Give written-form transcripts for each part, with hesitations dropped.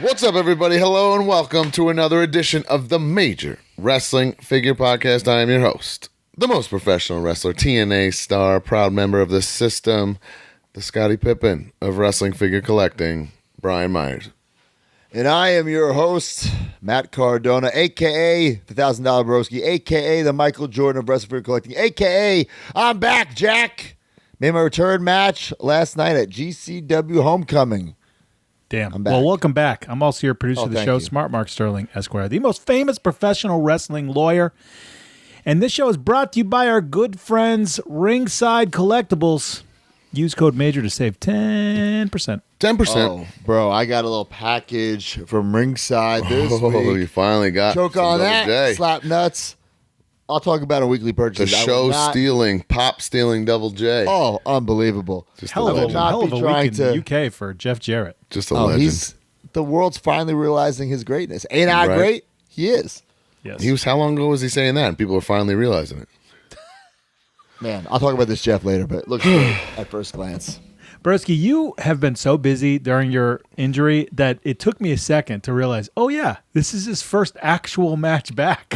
What's up, everybody? Hello and welcome to another edition of the Major Wrestling Figure Podcast. I am your host, the most professional wrestler, TNA star, proud member of the system, the Scottie Pippen of wrestling figure collecting, Brian Myers. And I am your host, Matt Cardona, a.k.a. the $1,000 Broski, a.k.a. the Michael Jordan of wrestling figure collecting, a.k.a. I'm back, Jack. Made my return match last night at GCW Homecoming. Damn. I'm back. Well, welcome back. I'm also your producer of the show, you. Smart Mark Sterling, Esquire, the most famous professional wrestling lawyer. And this show is brought to you by our good friends, Ringside Collectibles. Use code MAJOR to save 10%. 10%. Oh, bro, I got a little package from Ringside this week. You finally got Choke some on Double that, J. slap nuts. I'll talk about a weekly The purchase. show-stealing, pop-stealing Double J. Oh, unbelievable. Just Hell a of a, legend. not hell of be a trying week in to- the UK for Jeff Jarrett. Just a legend. The world's finally realizing his greatness. Ain't I Right. great? He is. Yes. How long ago was he saying that? And people are finally realizing it. Man, I'll talk about this Jeff later, but it looks great at first glance. Broski, you have been so busy during your injury that it took me a second to realize, oh, yeah, this is his first actual match back.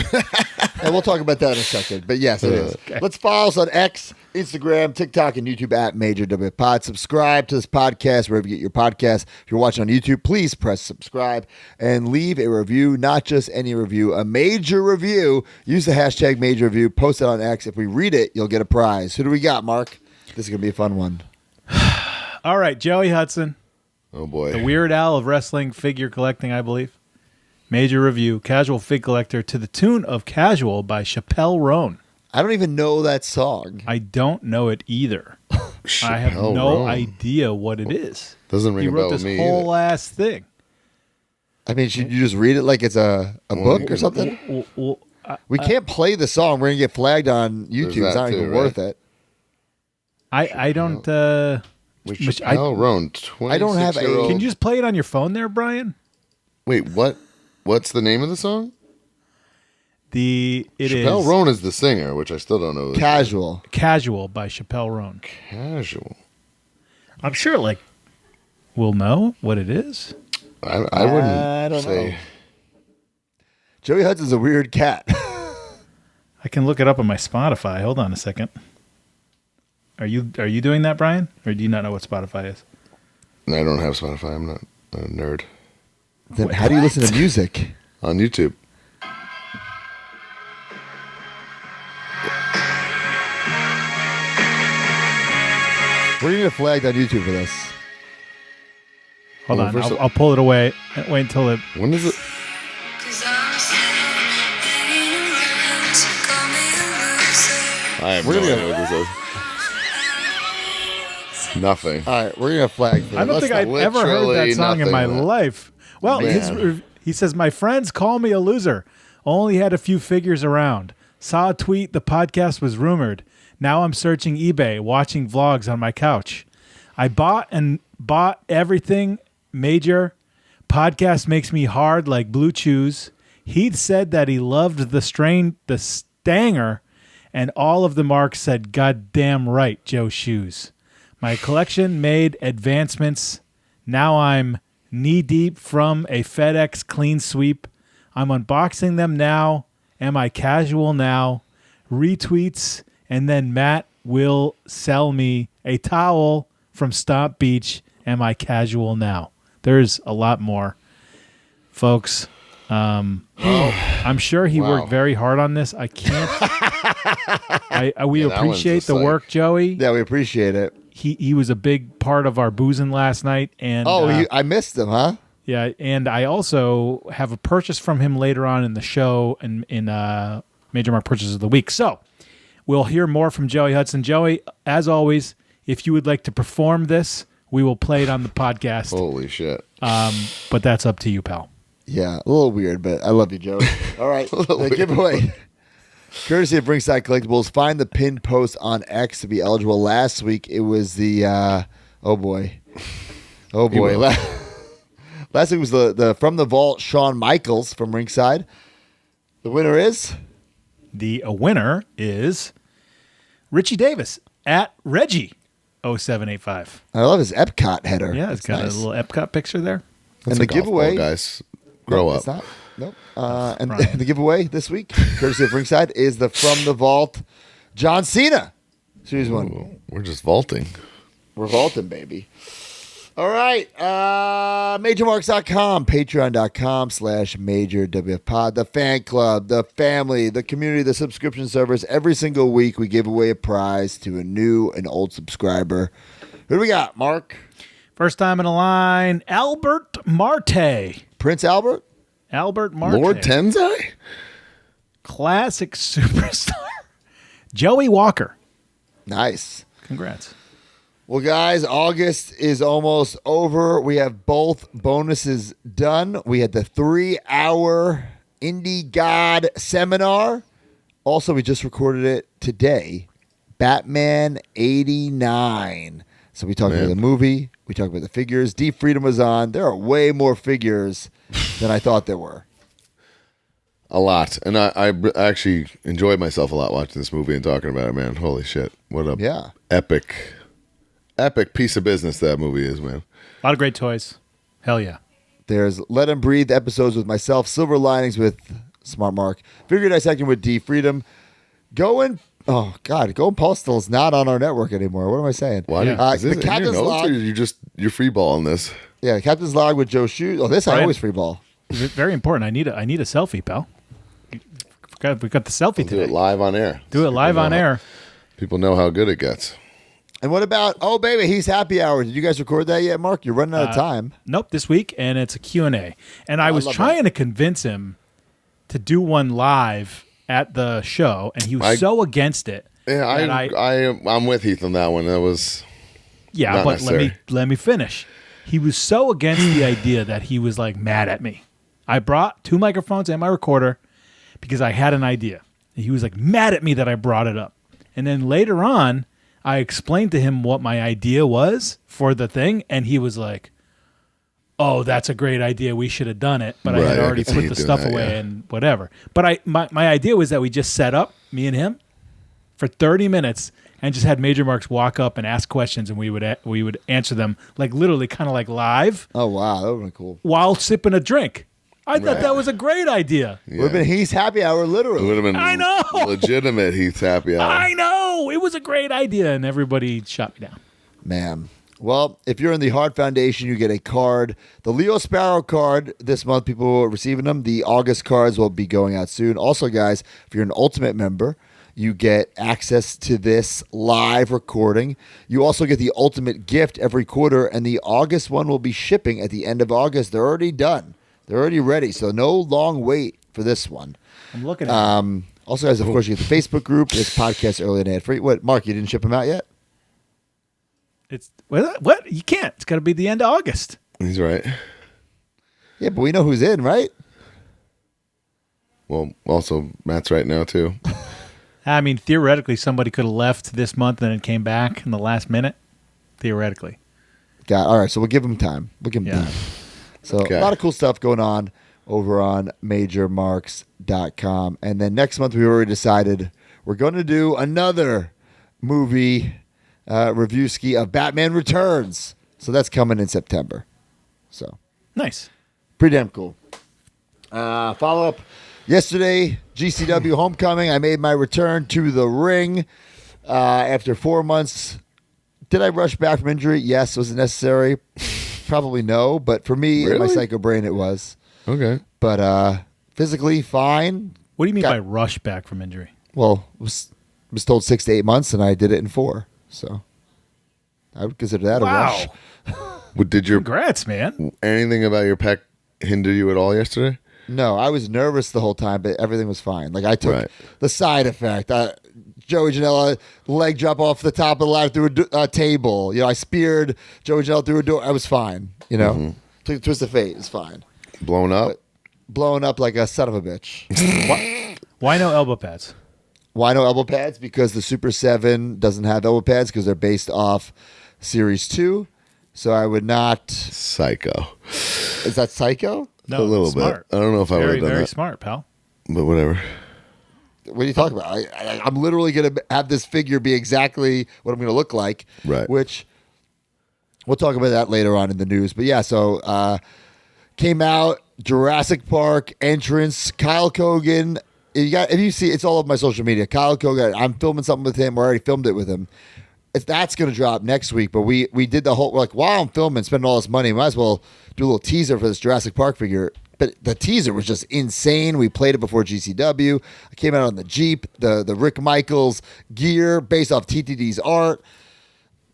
And we'll talk about that in a second. But yes, it is. Okay. Let's follow us on X, Instagram, TikTok, and YouTube at Major W Pod. Subscribe to this podcast wherever you get your podcasts. If you're watching on YouTube, please press subscribe and leave a review, not just any review, a major review. Use the hashtag major review. Post it on X. If we read it, you'll get a prize. Who do we got, Mark? This is going to be a fun one. All right, Joey Hudson, Oh, boy. the Weird Al of wrestling figure collecting, I believe. Major review, Casual Fig Collector to the tune of Casual by Chappelle Roan. I don't even know that song. I don't know it either. I have Chappelle no Roan. idea what it is. Doesn't ring He a bell wrote with this me whole either. ass thing. I mean, should you just read it like it's a book or something? Well, We can't play the song. We're going to get flagged on YouTube. that It's not too, even right? worth it. I don't. With Which Chappelle Roan, 26-year-old. I don't have a- Can you just play it on your phone there, Brian? Wait, what? What's the name of the song? It Chappelle is Roan is the singer, which I still don't know. Casual. Casual by Chappelle Roan. Casual. I'm sure, we'll know what it is. I wouldn't I don't say. know. Joey Hudson's a weird cat. I can look it up on my Spotify. Hold on a second. Are you doing that, Brian? Or do you not know what Spotify is? I don't have Spotify. I'm not a nerd. Then how do you listen to music? On YouTube. We're going to get flagged on YouTube for this. Hold Well, on. first of- I'll pull it away. Wait until it. When is it? I have We're no gonna idea what this is. Nothing. All right, we're going to flag for I don't think I've ever heard that literally song in my nothing, man. life. Well, Man. he says, my friends call me a loser. Only had a few figures around. Saw a tweet the podcast was rumored. Now I'm searching eBay, watching vlogs on my couch. I bought everything major. Podcast makes me hard like blue chews. He'd said that he loved the Stanger, and all of the marks said, "God damn right, Joe Shoes." My collection made advancements. Now I'm knee-deep from a FedEx clean sweep. I'm unboxing them now. Am I casual now? Retweets, and then Matt will sell me a towel from Stomp Beach. Am I casual now? There's a lot more, folks. I'm sure he worked very hard on this. I can't. We Yeah, that one's appreciate just the like- work, Joey. Yeah, we appreciate it. He was a big part of our boozing last night, and I missed him, huh? yeah, and I also have a purchase from him later on in the show in Major Mark Purchases of the Week. So we'll hear more from Joey Hudson. Joey, as always, if you would like to perform this, we will play it on the podcast. Holy shit. But that's up to you, pal. Yeah, a little weird, but I love you, Joey. All right, the giveaway. Courtesy of Ringside Collectibles. Find the pinned post on X to be eligible. Last week, it was the, oh boy. Last week was the From the Vault, Shawn Michaels from Ringside. The winner is? The winner is Richie Davis at Reggie 0785. I love his Epcot header. Yeah, it's That's got nice. a little Epcot picture there. And a the golf giveaway, ball, guys, grow up. It's not. Nope. And the giveaway this week, courtesy of Ringside, is the From the Vault John Cena Series 1. Ooh, we're just vaulting. We're vaulting, baby. All right. MajorMarks.com, Patreon.com/MajorWFPod, the fan club, the family, the community, the subscription servers. Every single week, we give away a prize to a new and old subscriber. Who do we got, Mark? First time in the line, Albert Marte. Prince Albert? Albert Marte. Lord Tenzai? Classic superstar. Joey Walker. Nice. Congrats. Well, guys, August is almost over. We have both bonuses done. We had the 3-hour Indie God seminar. Also, we just recorded it today. Batman 89. So we talked about the movie. We talked about the figures. D Freedom was on. There are way more figures than I thought there were. A lot. And I actually enjoyed myself a lot watching this movie and talking about it, man. Holy shit. What a epic piece of business that movie is, man. A lot of great toys. Hell yeah. There's Let 'Em Breathe episodes with myself, Silver Linings with Smart Mark, Figure Dissecting with D Freedom. Going Postal is not on our network anymore. What am I saying? Why? Is this the in Captain's your notes, Log. or you're free balling this? Yeah, Captain's Log with Joe Shoes. Oh, this I Brian. always free ball. Very important. I need a selfie, pal. We got the selfie Do today. it live on air. Do it live on air. People know how good it gets. And what about, oh, baby, he's happy hour. Did you guys record that yet, Mark? You're running out of time. Nope, this week, and it's a Q&A. And I was love trying to convince him to do one live at the show, and he was so against it. Yeah, that I'm with Heath on that one. That was not but necessary. let me finish. He was so against the idea that he was like mad at me. I brought 2 microphones and my recorder because I had an idea. And he was like mad at me that I brought it up. And then later on, I explained to him what my idea was for the thing, and he was like, "Oh, that's a great idea. We should have done it." But I had already put the stuff away and whatever. But my idea was that we just set up, me and him, for 30 minutes and just had Major Marks walk up and ask questions, and we would answer them like literally kind of like live. Oh, wow. That would have been cool. While sipping a drink. I thought that was a great idea. Would have been He's happy hour, It literally. would have been I know. legitimate Heath's happy hour. I know. It was a great idea, and everybody shot me down. Man. Well, if you're in the Heart Foundation, you get a card. The Leo Sparrow card this month, people are receiving them. The August cards will be going out soon. Also, guys, if you're an Ultimate member, you get access to this live recording. You also get the Ultimate gift every quarter, and the August one will be shipping at the end of August. They're already done. They're already ready, so no long wait for this one. I'm looking at it. Also, guys, of course, you get the Facebook group. It's podcast early and ad free. What, Mark? You didn't ship them out yet? It's what? You can't. It's got to be the end of August. He's right. Yeah, but we know who's in, right? Well, also Matt's right now too. I mean, theoretically, somebody could have left this month and then came back in the last minute. Theoretically. All right, so we'll give them time. We'll give them time. So a lot of cool stuff going on over on MajorMarks.com. And then next month, we already decided we're going to do another movie review ski of Batman Returns. So that's coming in September. So Nice. pretty damn cool. Follow up. Yesterday, GCW Homecoming. I made my return to the ring after 4 months. Did I rush back from injury? Yes. Was it necessary? Probably no. But for me, in my psycho brain, it was. Okay. But physically, fine. What do you mean by rush back from injury? Well, was told 6 to 8 months, and I did it in 4. So I would consider that a rush. Did your Congrats, man. anything about your pec hinder you at all yesterday? No, I was nervous the whole time, but everything was fine. Like I took the side effect. Joey Janela leg drop off the top of the ladder through a table. You know, I speared Joey Janela through a door. I was fine. You know, took a twist of fate. It's fine. Blown up? Blown up like a son of a bitch. Why no elbow pads? Why no elbow pads? Because the Super 7 doesn't have elbow pads because they're based off Series 2. So I would not. Psycho. Is that psycho? No, A little smart. bit. I don't know if I would have done Very that. smart, pal. But whatever. What are you talking about? I'm literally going to have this figure be exactly what I'm going to look like. Right. Which we'll talk about that later on in the news. But yeah, so came out, Jurassic Park entrance, Kyle Kogan. If you see, it's all over my social media. Kyle Kogan, I'm filming something with him. I already filmed it with him. That's going to drop next week, but we did the whole, like, while I'm filming, spending all this money, might as well do a little teaser for this Jurassic Park figure. But the teaser was just insane. We played it before GCW. I came out on the Jeep, the Rick Michaels gear based off TTD's art.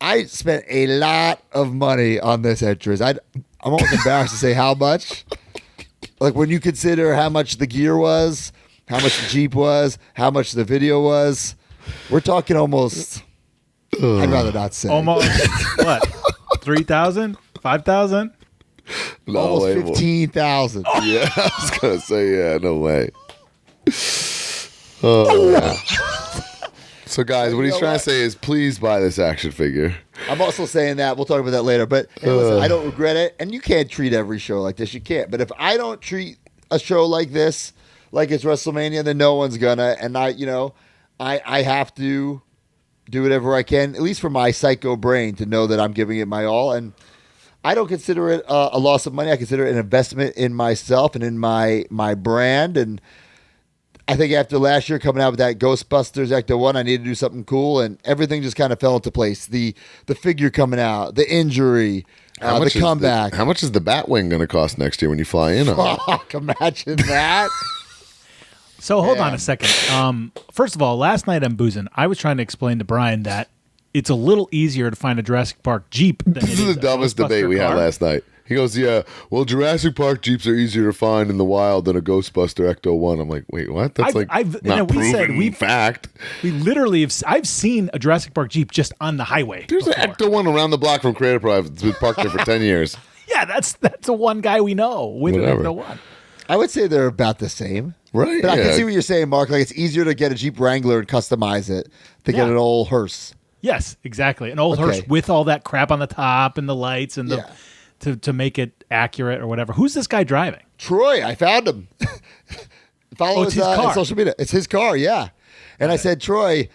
I spent a lot of money on this entrance. I'm almost embarrassed to say how much. Like, when you consider how much the gear was, how much the Jeep was, how much the video was, we're talking almost... I'd rather not say. Almost what? 3,000? 5,000? No Almost way. 15,000. Yeah, I was gonna say, yeah, no way. Oh. So, guys, what he's trying to say is, please buy this action figure. I'm also saying that. We'll talk about that later. But hey, listen, I don't regret it. And you can't treat every show like this. You can't. But if I don't treat a show like this, like it's WrestleMania, then no one's gonna. And I have to do whatever I can, at least for my psycho brain, to know that I'm giving it my all. And I don't consider it a loss of money. I consider it an investment in myself and in my brand. And I think after last year coming out with that Ghostbusters Ecto 1, I needed to do something cool, and everything just kind of fell into place. The figure coming out, the injury, the comeback. How much is the Batwing going to cost next year when you fly in on it? Fuck, imagine that. So hold on a second. First of all, last night on Boozin', I was trying to explain to Brian that it's a little easier to find a Jurassic Park Jeep than This is the dumbest debate we had last night. He goes, yeah, well, Jurassic Park Jeeps are easier to find in the wild than a Ghostbuster Ecto 1. I'm like, wait, what? That's not proven fact. We literally have, I've seen a Jurassic Park Jeep just on the highway. There's an Ecto 1 around the block from Creative Drive. It's been parked there for 10 years. Yeah, that's the one guy we know with an Ecto 1. I would say they're about the same. Right. But I can see what you're saying, Mark. Like, it's easier to get a Jeep Wrangler and customize it to get an old hearse. Yes, exactly. An old hearse with all that crap on the top and the lights and to make it accurate or whatever. Who's this guy driving? Troy. I found him. Follow his car. on social media. It's his car, yeah. And I said, Troy,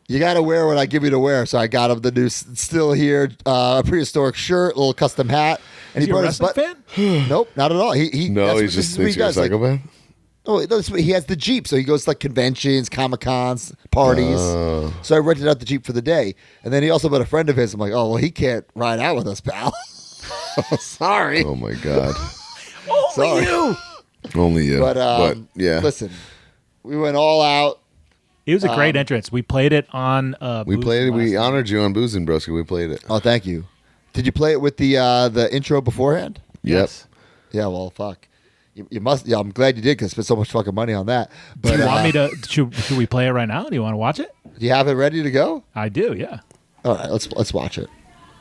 you got to wear what I give you to wear. So I got him the new Still Here prehistoric shirt, little custom hat. And Is he a wrestling fan? Nope, not at all. He's just thinks you're a psychopath. Oh, he has the Jeep, so he goes to like conventions, Comic-Cons, parties. So I rented out the Jeep for the day. And then he also met a friend of his. I'm like, oh, well, he can't ride out with us, pal. Sorry. Oh, my God. Only you. Only you. But yeah. Listen, we went all out. It was a great entrance. We played it on we played it. We honored you on Boozin', Broski. We played it. Oh, thank you. Did you play it with the intro beforehand? Yes. Yeah, well, fuck. You must. Yeah, I'm glad you did because I spent so much fucking money on that. But, do you want me to? Should we play it right now? Do you want to watch it? Do you have it ready to go? I do. Yeah. All right, let's watch it.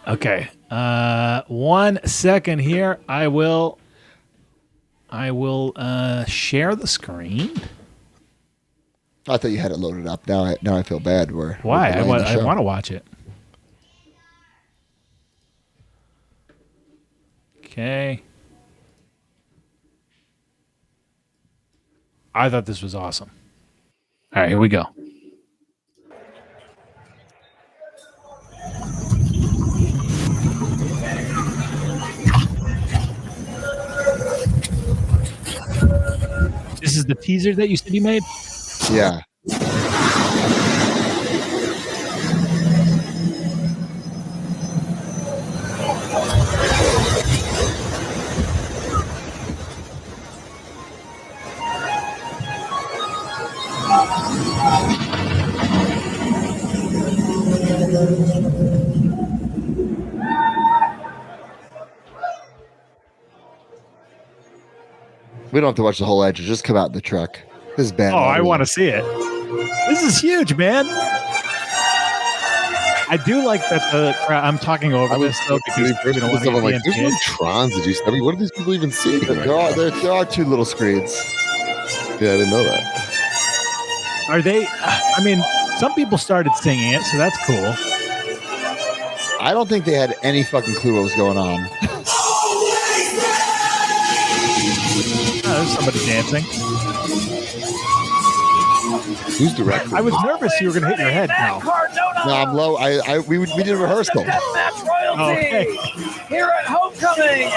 Okay. 1 second here. I will share the screen. I thought you had it loaded up. Now I feel bad. Why? I want to watch it. Okay. I thought this was awesome. All right, here we go. This is the teaser that you said you made? Yeah. We don't have to watch the whole edge. Just come out in the truck. This is bad. Oh, I want to see it. This is huge, man. I do like that I'm talking over this though because we don't want to I'm like, there's no Trons. Did you? I mean, what do these people even see? There are two little screens. Yeah, I didn't know that. Are they? I mean, some people started singing it, so that's cool. I don't think they had any fucking clue what was going on. Oh, there's somebody dancing. Who's directing? I was nervous you were going to hit your head, pal. No, I'm low. We did a rehearsal. Deathmatch royalty Okay. here at Homecoming.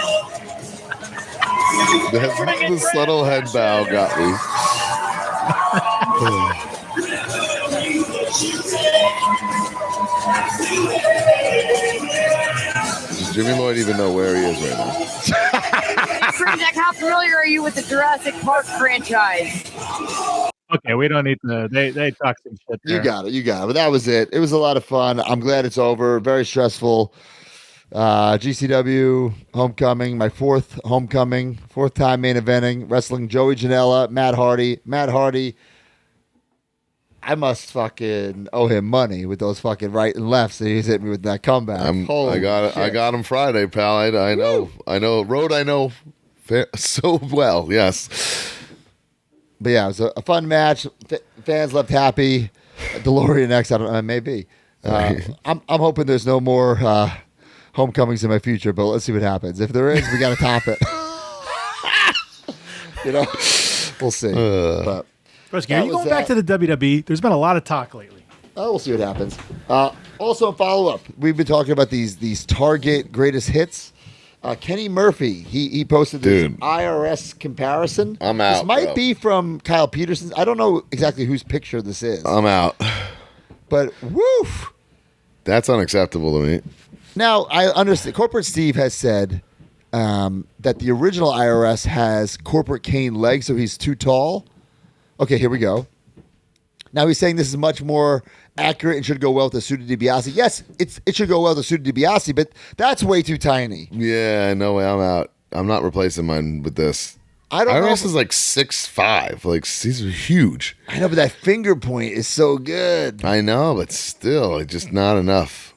The subtle head bow got me. Does Jimmy Lloyd even know where he is right now? Jack, how familiar are you with the Jurassic Park franchise? Okay, we don't need to. They talk some shit there. You got it. But that was it. It was a lot of fun. I'm glad it's over. Very stressful. GCW homecoming, my fourth homecoming, fourth time main eventing, wrestling Joey Janela, Matt Hardy. Matt Hardy, I must fucking owe him money with those fucking right and lefts that he's hit me with that comeback. I got him Friday, pal. I know. Road I know so well. Yes. But yeah, it was a fun match. Fans left happy. DeLorean next, I don't know, maybe. I'm hoping there's no more homecomings in my future, but let's see what happens. If there is, we got to top it. We'll see. But Broski, are you going back to the WWE? There's been a lot of talk lately. We'll see what happens. Also, follow up. We've been talking about these Target greatest hits. Kenny Murphy, he posted this IRS comparison. I'm out. This might be from Kyle Peterson's. I don't know exactly whose picture this is. I'm out. But woof. That's unacceptable to me. Now, I understand. Corporate Steve has said that the original IRS has Corporate Kane legs, so he's too tall. Okay, here we go. Now he's saying this is much more accurate and should go well with the suited DiBiase. Yes, it should go well with the suited DiBiase, but that's way too tiny. Yeah, no way. I'm out. I'm not replacing mine with this. I don't know. IRS is like 6'5". Like, he's huge. I know, but that finger point is so good. I know, but still, it's just not enough.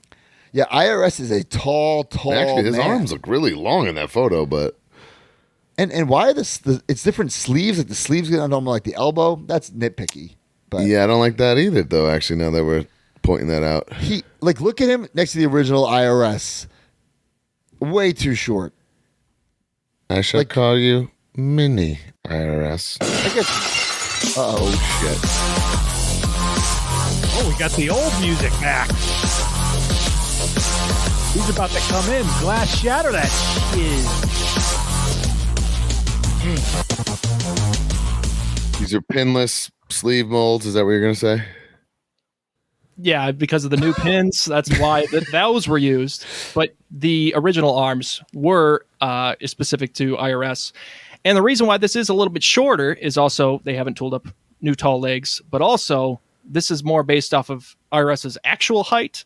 Yeah, IRS is a tall Actually, his man. arms look really long in that photo, but... And why it's different sleeves? Like the sleeves get on like the elbow? That's nitpicky. But yeah, I don't like that either, though, actually, now that we're pointing that out. Look at him next to the original IRS. Way too short. I shall call you Mini IRS. I guess. Oh, shit. Oh, we got the old music back. He's about to come in. Glass shatter that shit. These are pinless sleeve molds. Is that what you're going to say? Yeah, because of the new pins. That's why those were used. But the original arms were specific to IRS. And the reason why this is a little bit shorter is also they haven't tooled up new tall legs. But also, this is more based off of IRS's actual height,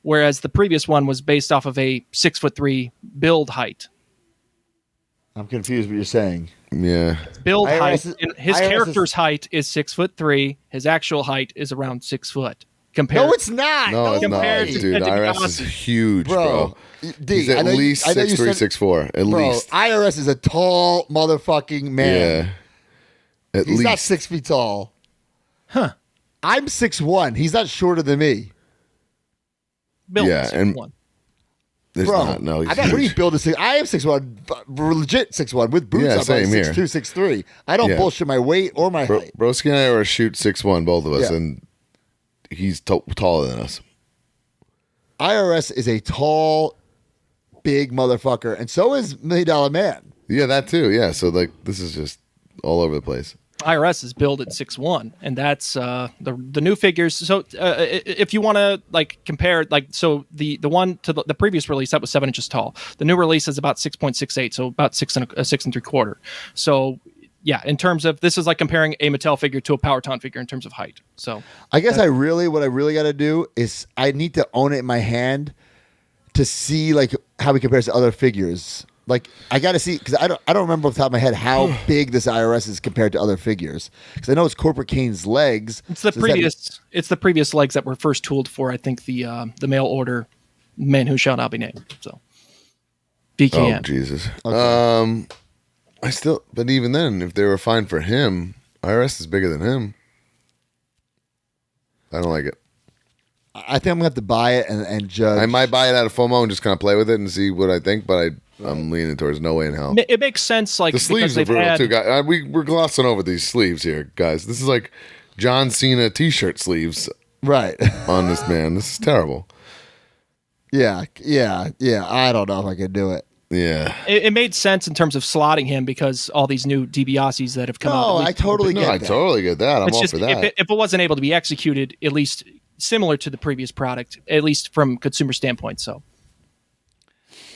whereas the previous one was based off of a 6'3" build height. I'm confused what you're saying. Yeah. Build IRS height. is- His IRS character's height is 6'3". His actual height is around 6 foot. Compared, No, it's not. No, it's not, compared to dude. IRS is huge, bro. D, He's at least 6'3", 6'4", at least. IRS is a tall motherfucking man. Yeah. At He's least. not 6 feet tall. Huh. I'm 6'1". He's not shorter than me. built Yeah, and- one. There's Bro, not. No, he's I bet when huge. he built a 6, I am 6'1", legit 6'1", with boots. Yeah, I'm same like here. 6'2", 6'3". I don't Yeah. bullshit my weight or my height. Broski and I are a shoot 6'1", both of us, Yeah. and he's taller than us. IRS is a tall, big motherfucker, and so is $1 Million Man. Yeah, that too. Yeah, so like this is just all over the place. IRS is billed at 6'1", and that's the new figures. So if you want to like compare, like so the one to the previous release that was 7 inches tall. The new release is about 6.68, so about 6 and 3/4. So yeah, in terms of this is like comparing a Mattel figure to a Powerton figure in terms of height. So I guess what I really got to do is I need to own it in my hand to see like how he compares to other figures. Like I got to see because I don't remember off the top of my head how big this IRS is compared to other figures. Because I know it's Corporate Kane's legs. it's the previous legs that were first tooled for I think the mail order man who shall not be named. So BKN. Oh Jesus. Okay. But even then, if they were fine for him, IRS is bigger than him. I don't like it. I think I'm gonna have to buy it and judge. I might buy it out of FOMO and just kind of play with it and see what I think, but I'm leaning towards no way in hell. It makes sense, like The sleeves are because they've brutal had too, guys. We're glossing over these sleeves here, guys. This is like John Cena T-shirt sleeves right. on this man. This is terrible. Yeah. I don't know if I can do it. Yeah. It made sense in terms of slotting him because all these new DiBiases that have come out. No, at I least- totally No, get I that. totally get that. I'm It's all just for that. if it wasn't able to be executed, at least similar to the previous product, at least from consumer standpoint. So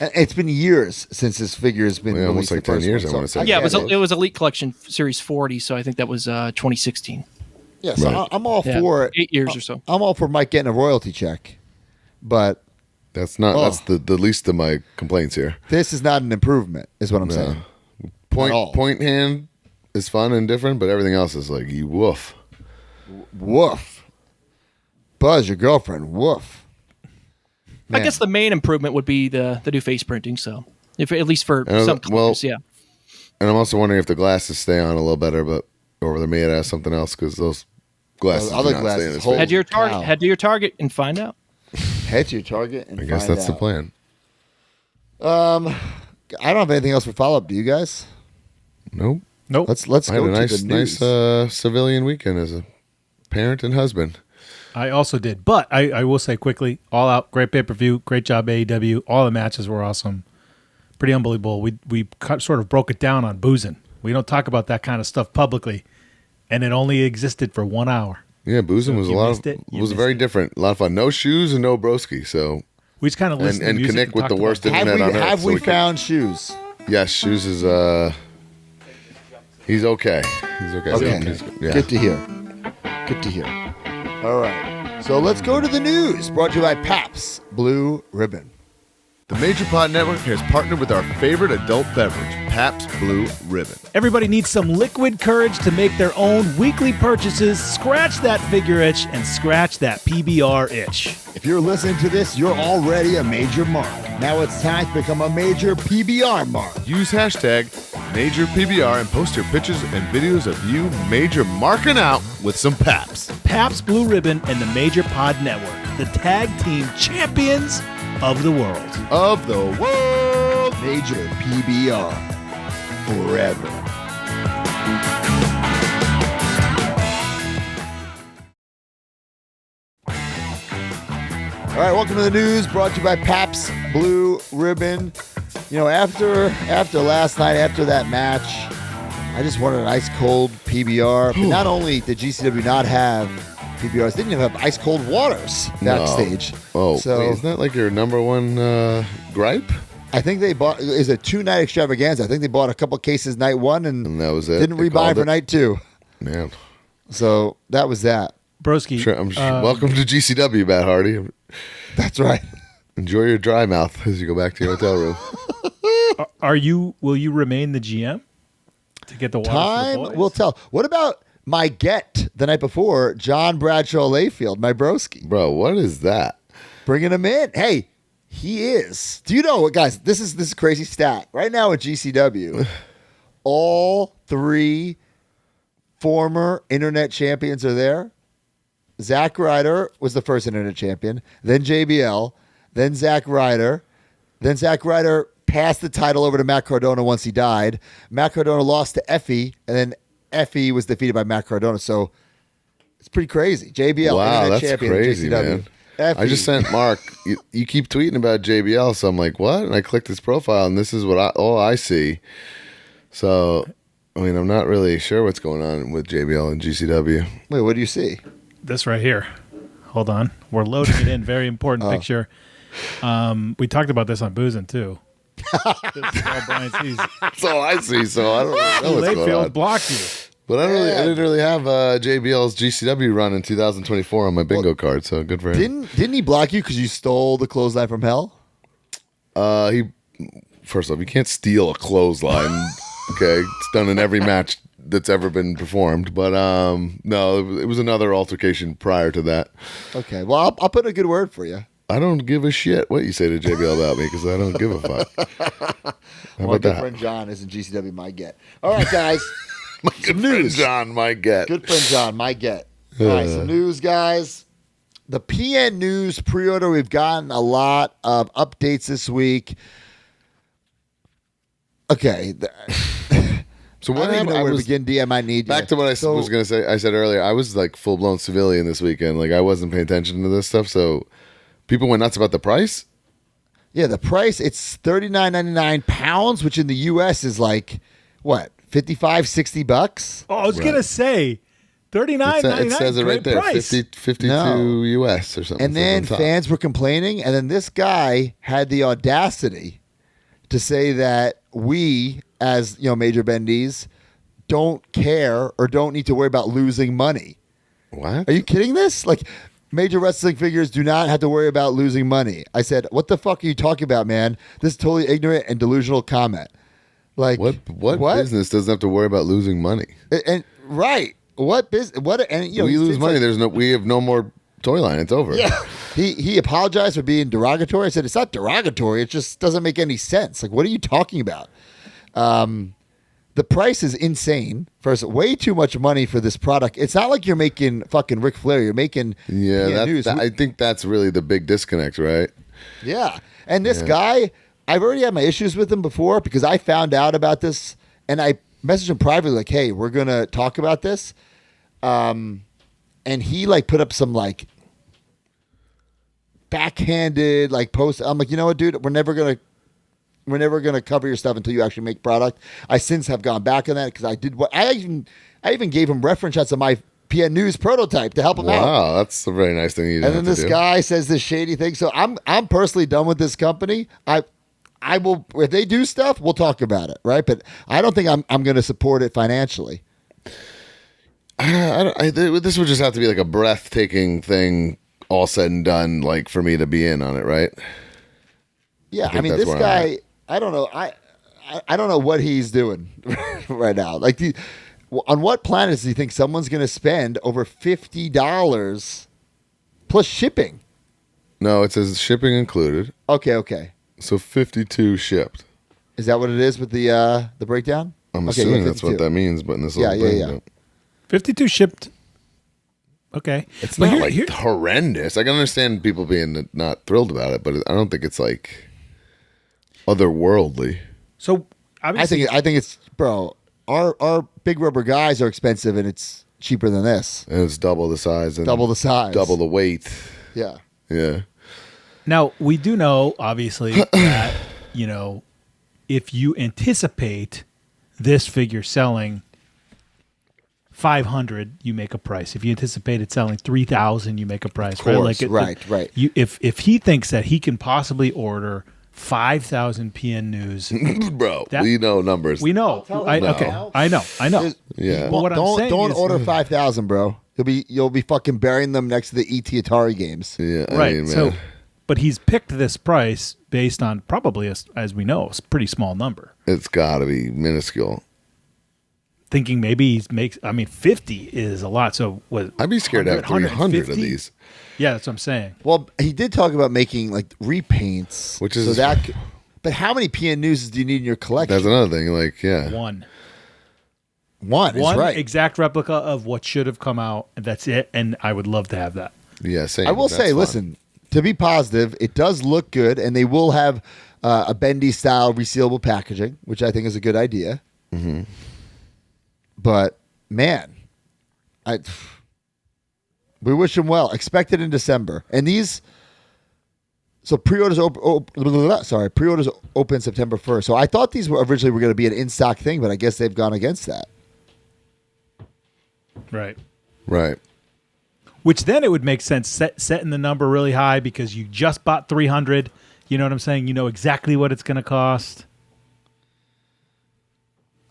It's been years since this figure has been Yeah, almost released. like the 10 first years, one, I wanna say. yeah, get it was Elite Collection Series 40. So I think that was 2016. Yeah, so Right. I'm all Yeah, for it. 8 years or so. I'm all for Mike getting a royalty check, but That's not. Oh. That's the least of my complaints here. this is not an improvement, is what I'm No. saying. Point At all. point hand is fun and different, but everything else is like you woof. Woof. Buzz, your girlfriend. Woof. I guess the main improvement would be the new face printing. So if at least for some colors, yeah. And I'm also wondering if the glasses stay on a little better, but or they're made out of something else because those glasses Other do not glasses stay in his hold- face. Head to your target. Wow. Head to your target and find out. Head to your target and I guess find that's the out. plan. I don't have anything else for follow up. Do you guys? Nope. Nope. Let's I had go a to the news. nice civilian weekend as a parent and husband. I also did, but I will say quickly, all out, great pay-per-view, great job AEW. All the matches were awesome, pretty unbelievable. We sort of broke it down on boozing. We don't talk about that kind of stuff publicly, and it only existed for 1 hour. Yeah, boozing was a you lot. missed it, you Was missed very it. different. A lot of fun. No shoes and no broski. So We just kind of listened and to music connect with talked the worst about- internet on earth. Have so we we can- found shoes? Yes, shoes is he's okay. He's okay. Okay. Yeah. Good to hear. Good to hear. All right. So let's go to the news. Brought to you by Paps Blue Ribbon. The Major Pod Network has partnered with our favorite adult beverage, Pabst Blue Ribbon. Everybody needs some liquid courage to make their own weekly purchases. Scratch that figure itch and scratch that PBR itch. If you're listening to this, you're already a major mark. Now it's time to become a major PBR mark. Use hashtag MajorPBR and post your pictures and videos of you major marking out with some Paps. Pabst Blue Ribbon and the Major Pod Network, the tag team champions of the world. Of the world. Major PBR. Forever. All right, welcome to the news brought to you by Paps Blue Ribbon. You know, after last night, after that match, I just wanted an ice cold PBR. But not only did GCW not have PBRs, they didn't even have ice cold waters backstage. Oh, so wait, isn't that like your number one gripe? I think they bought is a 2-night extravaganza. I think they bought a couple cases night one and And that was it. didn't They rebuy called for it? night two. Man, So that was that. Broski, sure, welcome to GCW, Matt Hardy. That's right. Enjoy your dry mouth as you go back to your hotel room. will you remain the GM to get the water for the Time boys? will tell. What about my get the night before, John Bradshaw Layfield, my broski? Bro, what is that? Bringing him in. Hey, he is. Do you know what, guys? This is a crazy stat. Right now at GCW, all 3 former internet champions are there. Zack Ryder was the first internet champion, then JBL, then Zack Ryder. Then Zack Ryder passed the title over to Matt Cardona once he died. Matt Cardona lost to Effie, and then Effie was defeated by Matt Cardona. So it's pretty crazy. JBL, Wow, internet that's champion crazy, at GCW. man. Effie. I just sent Mark. You keep tweeting about JBL, so I'm like, what? And I clicked his profile, and this is what all I see. So, I mean, I'm not really sure what's going on with JBL and GCW. Wait, what do you see? This right here. Hold on. We're loading it in. Very important Oh. picture. We talked about this on Boozing, too. This is all Brian sees. That's all I see. So I don't really know what's going Layfield on. blocked you. But I didn't really have JBL's GCW run in 2024 on my bingo card. So good for him. Didn't he block you because you stole the clothesline from hell? First off, you can't steal a clothesline. Okay, it's done in every match that's ever been performed. But no, it was another altercation prior to that. Okay, well, I'll put a good word for you. I don't give a shit what you say to JBL about me because I don't give a fuck. How My about good that? friend John is in GCW, my get. All right, guys. My good friend John, my get. Good friend John, my get. All right, some news, guys. The PN News pre-order, we've gotten a lot of updates this week. Okay. So I what don't even happened? know I where to was begin, D. I might need back you. to what I So- was going to say. I said earlier, I was like full blown civilian this weekend. Like I wasn't paying attention to this stuff. So people went nuts about the price. Yeah, the price, it's £39.99, which in the U.S. is like, what, $55, $60? Oh, I was gonna say $39.99. It says it right there, price. 52 No. US or something. And then fans were complaining, and then this guy had the audacity to say that we, as Major Bendies, don't care or don't need to worry about losing money. What? Are you kidding this? Like, major wrestling figures do not have to worry about losing money. I said, what the fuck are you talking about, man? This is totally ignorant and delusional comment. Like, What business doesn't have to worry about losing money? And right. What business? What? And We lose it's money. like- We have no more toy line. It's over. Yeah. He apologized for being derogatory. I said, it's not derogatory. It just doesn't make any sense. Like, what are you talking about? The price is insane. First, way too much money for this product. It's not like you're making fucking Ric Flair. You're making news. I think that's really the big disconnect, right? Yeah. And this guy, I've already had my issues with him before because I found out about this and I messaged him privately like, hey, we're going to talk about this. And he like put up some like backhanded like post. I'm like, you know what, dude, we're never going to cover your stuff until you actually make product. I since have gone back on that because I did what I even gave him reference shots of my PN News prototype to help him out. Wow, that's a very nice thing you did. And then this guy says this shady thing. So I'm personally done with this company. I will, if they do stuff, we'll talk about it, right? But I don't think I'm going to support it financially. This would just have to be like a breathtaking thing, all said and done, like for me to be in on it, right? Yeah, I think mean, that's this where I'm guy, I don't know. I don't know what he's doing right now. Like, on what planet does he think someone's going to spend over $50 plus shipping? No, it says shipping included. Okay. So 52 shipped. Is that what it is with the breakdown? I'm Okay, assuming yeah, that's what 52. that means, but in this Yeah, little thing, yeah. 52 shipped. Okay. It's But not here- like horrendous. I can understand people being not thrilled about it, but I don't think it's like otherworldly. So obviously, I think it's, bro, our big rubber guys are expensive and it's cheaper than this. And it's double the size and Double the size. double the weight. Yeah. Yeah. now we do know, obviously, that if you anticipate this figure selling 500, you make a price. If you anticipate it selling 3,000, you make a price. Of course, right? right. If he thinks that he can possibly order 5,000 PN News, Bro, That- we know numbers. we know. Okay, I know. Yeah. But what I'm saying don't is- order 5,000, bro. You'll be fucking burying them next to the ET Atari games. Yeah. I Right. mean, So, man, but he's picked this price based on probably, as we know, a pretty small number. it's got to be minuscule. Thinking maybe he makes. I mean, 50 is a lot. So what? I'd be scared to have 300 of these. Yeah, that's what I'm saying. Well, he did talk about making like repaints, Which is- so that. But how many PN Newses do you need in your collection? That's another thing. Like, yeah. One One is right. exact replica of what should have come out. And that's it. And I would love to have that. Yeah, same. I will That's say, fine. listen, to be positive, it does look good, and they will have a bendy style resealable packaging, which I think is a good idea. Mm-hmm. But man, we wish him well. Expected in December, and these. So pre-orders pre-orders open September 1st. So I thought these were originally going to be an in-stock thing, but I guess they've gone against that. Right. Right. Which then it would make sense setting the number really high because you just bought 300. You know what I'm saying? You know exactly what it's going to cost.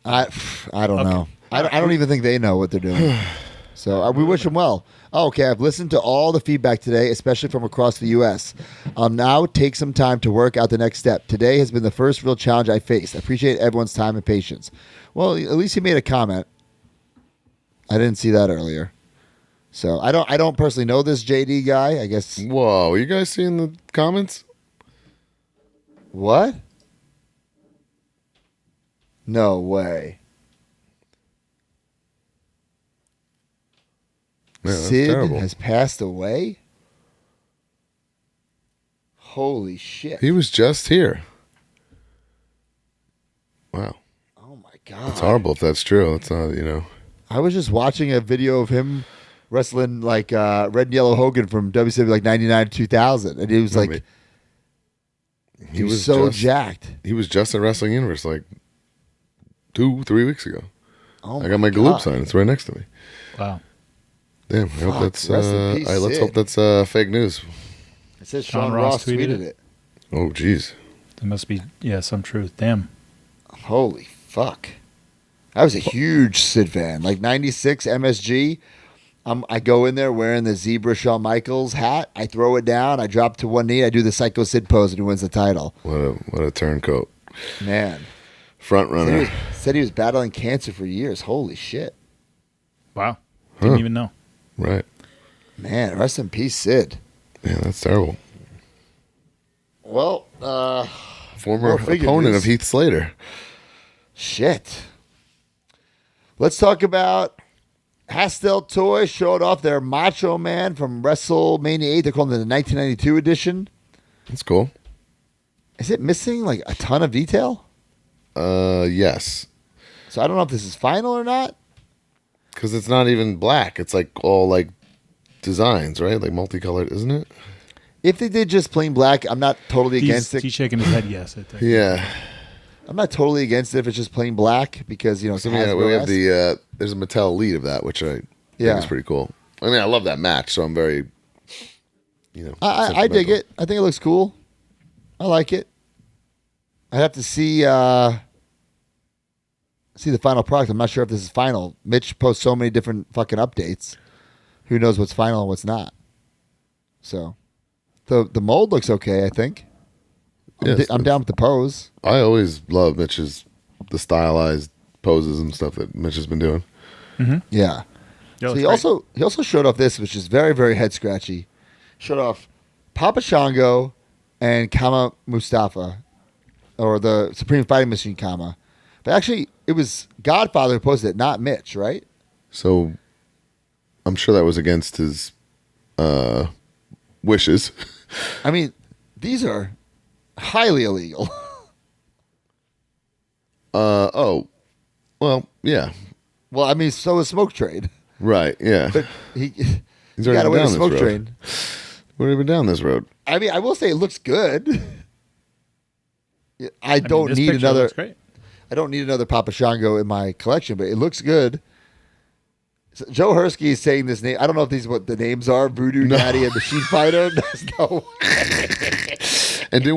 I don't know. I don't even think they know what they're doing. So we wish them well. Oh, okay, I've listened to all the feedback today, especially from across the U.S. I'll now take some time to work out the next step. Today has been the first real challenge I faced. I appreciate everyone's time and patience. Well, at least he made a comment. I didn't see that earlier. So I don't personally know this JD guy. I guess. Whoa, you guys seeing the comments? What? No way. Yeah, that's Sid terrible. has passed away? Holy shit. He was just here. Wow. Oh my God. It's horrible if that's true. It's not, I was just watching a video of him wrestling like Red and Yellow Hogan from WCW like 99 to 2000. And he was like, He was so just- jacked. He was just at Wrestling Universe like 2-3 weeks ago. Oh I got my God. Galoob sign. It's right next to me. Wow. Damn, I hope Fuck, that's rest in peace, let's Sid. hope that's fake news. It says Sean Sean Ross Ross tweeted tweeted it. it. Oh, jeez. There must be, some truth. Damn. Holy fuck. I was a huge Sid fan. Like 96 MSG. I go in there wearing the zebra Shawn Michaels hat. I throw it down. I drop to one knee. I do the Psycho Sid pose and he wins the title. What a turncoat. Man. Front runner. Said he was battling cancer for years. Holy shit. Wow. Didn't Huh. even know. Right. Man, rest in peace, Sid. Yeah, that's terrible. Well, Former More figure opponent news. of Heath Slater. shit. Let's talk about Hastel Toys showed off their Macho Man from WrestleMania 8. They're calling it the 1992 edition. That's cool. Is it missing like a ton of detail? Yes. So I don't know if this is final or not. Because it's not even black. It's like all like designs, right? Like multicolored, isn't it? If they did just plain black, I'm not totally against it. He's shaking his head yes. I think. Yeah. I'm not totally against it if it's just plain black because, it's So we have Hasbro-esque. the there's a Mattel lead of that, which I think Yeah. is pretty cool. I mean, I love that match, so I'm very, I dig sentimental. it. I think it looks cool. I like it. I have to see the final product. I'm not sure if this is final. Mitch posts so many different fucking updates. Who knows what's final and what's not? So the mold looks okay, I think. Yes. I'm down with the pose. I always love the stylized poses and stuff that Mitch has been doing. Yeah. Yeah, So looks he great. also showed off this, which is very, very head scratchy. Showed off Papa Shango and Kama Mustafa, or the Supreme Fighting Machine Kama. But actually, it was Godfather who posted it, not Mitch, right? So I'm sure that was against his wishes. I mean, these are highly illegal. Oh, well, yeah, Well, I mean, so is Smoke Trade. right, yeah. But he He's got already away been with down Smoke this road. Train. We're even down this road. I mean, I will say it looks good. I I mean, don't this need picture another. looks great. I don't need another Papa Shango in my collection, but it looks good. So Joe Hersky is saying this name. I don't know if these what the names are. Voodoo Daddy and Machine Fighter. There's no. And then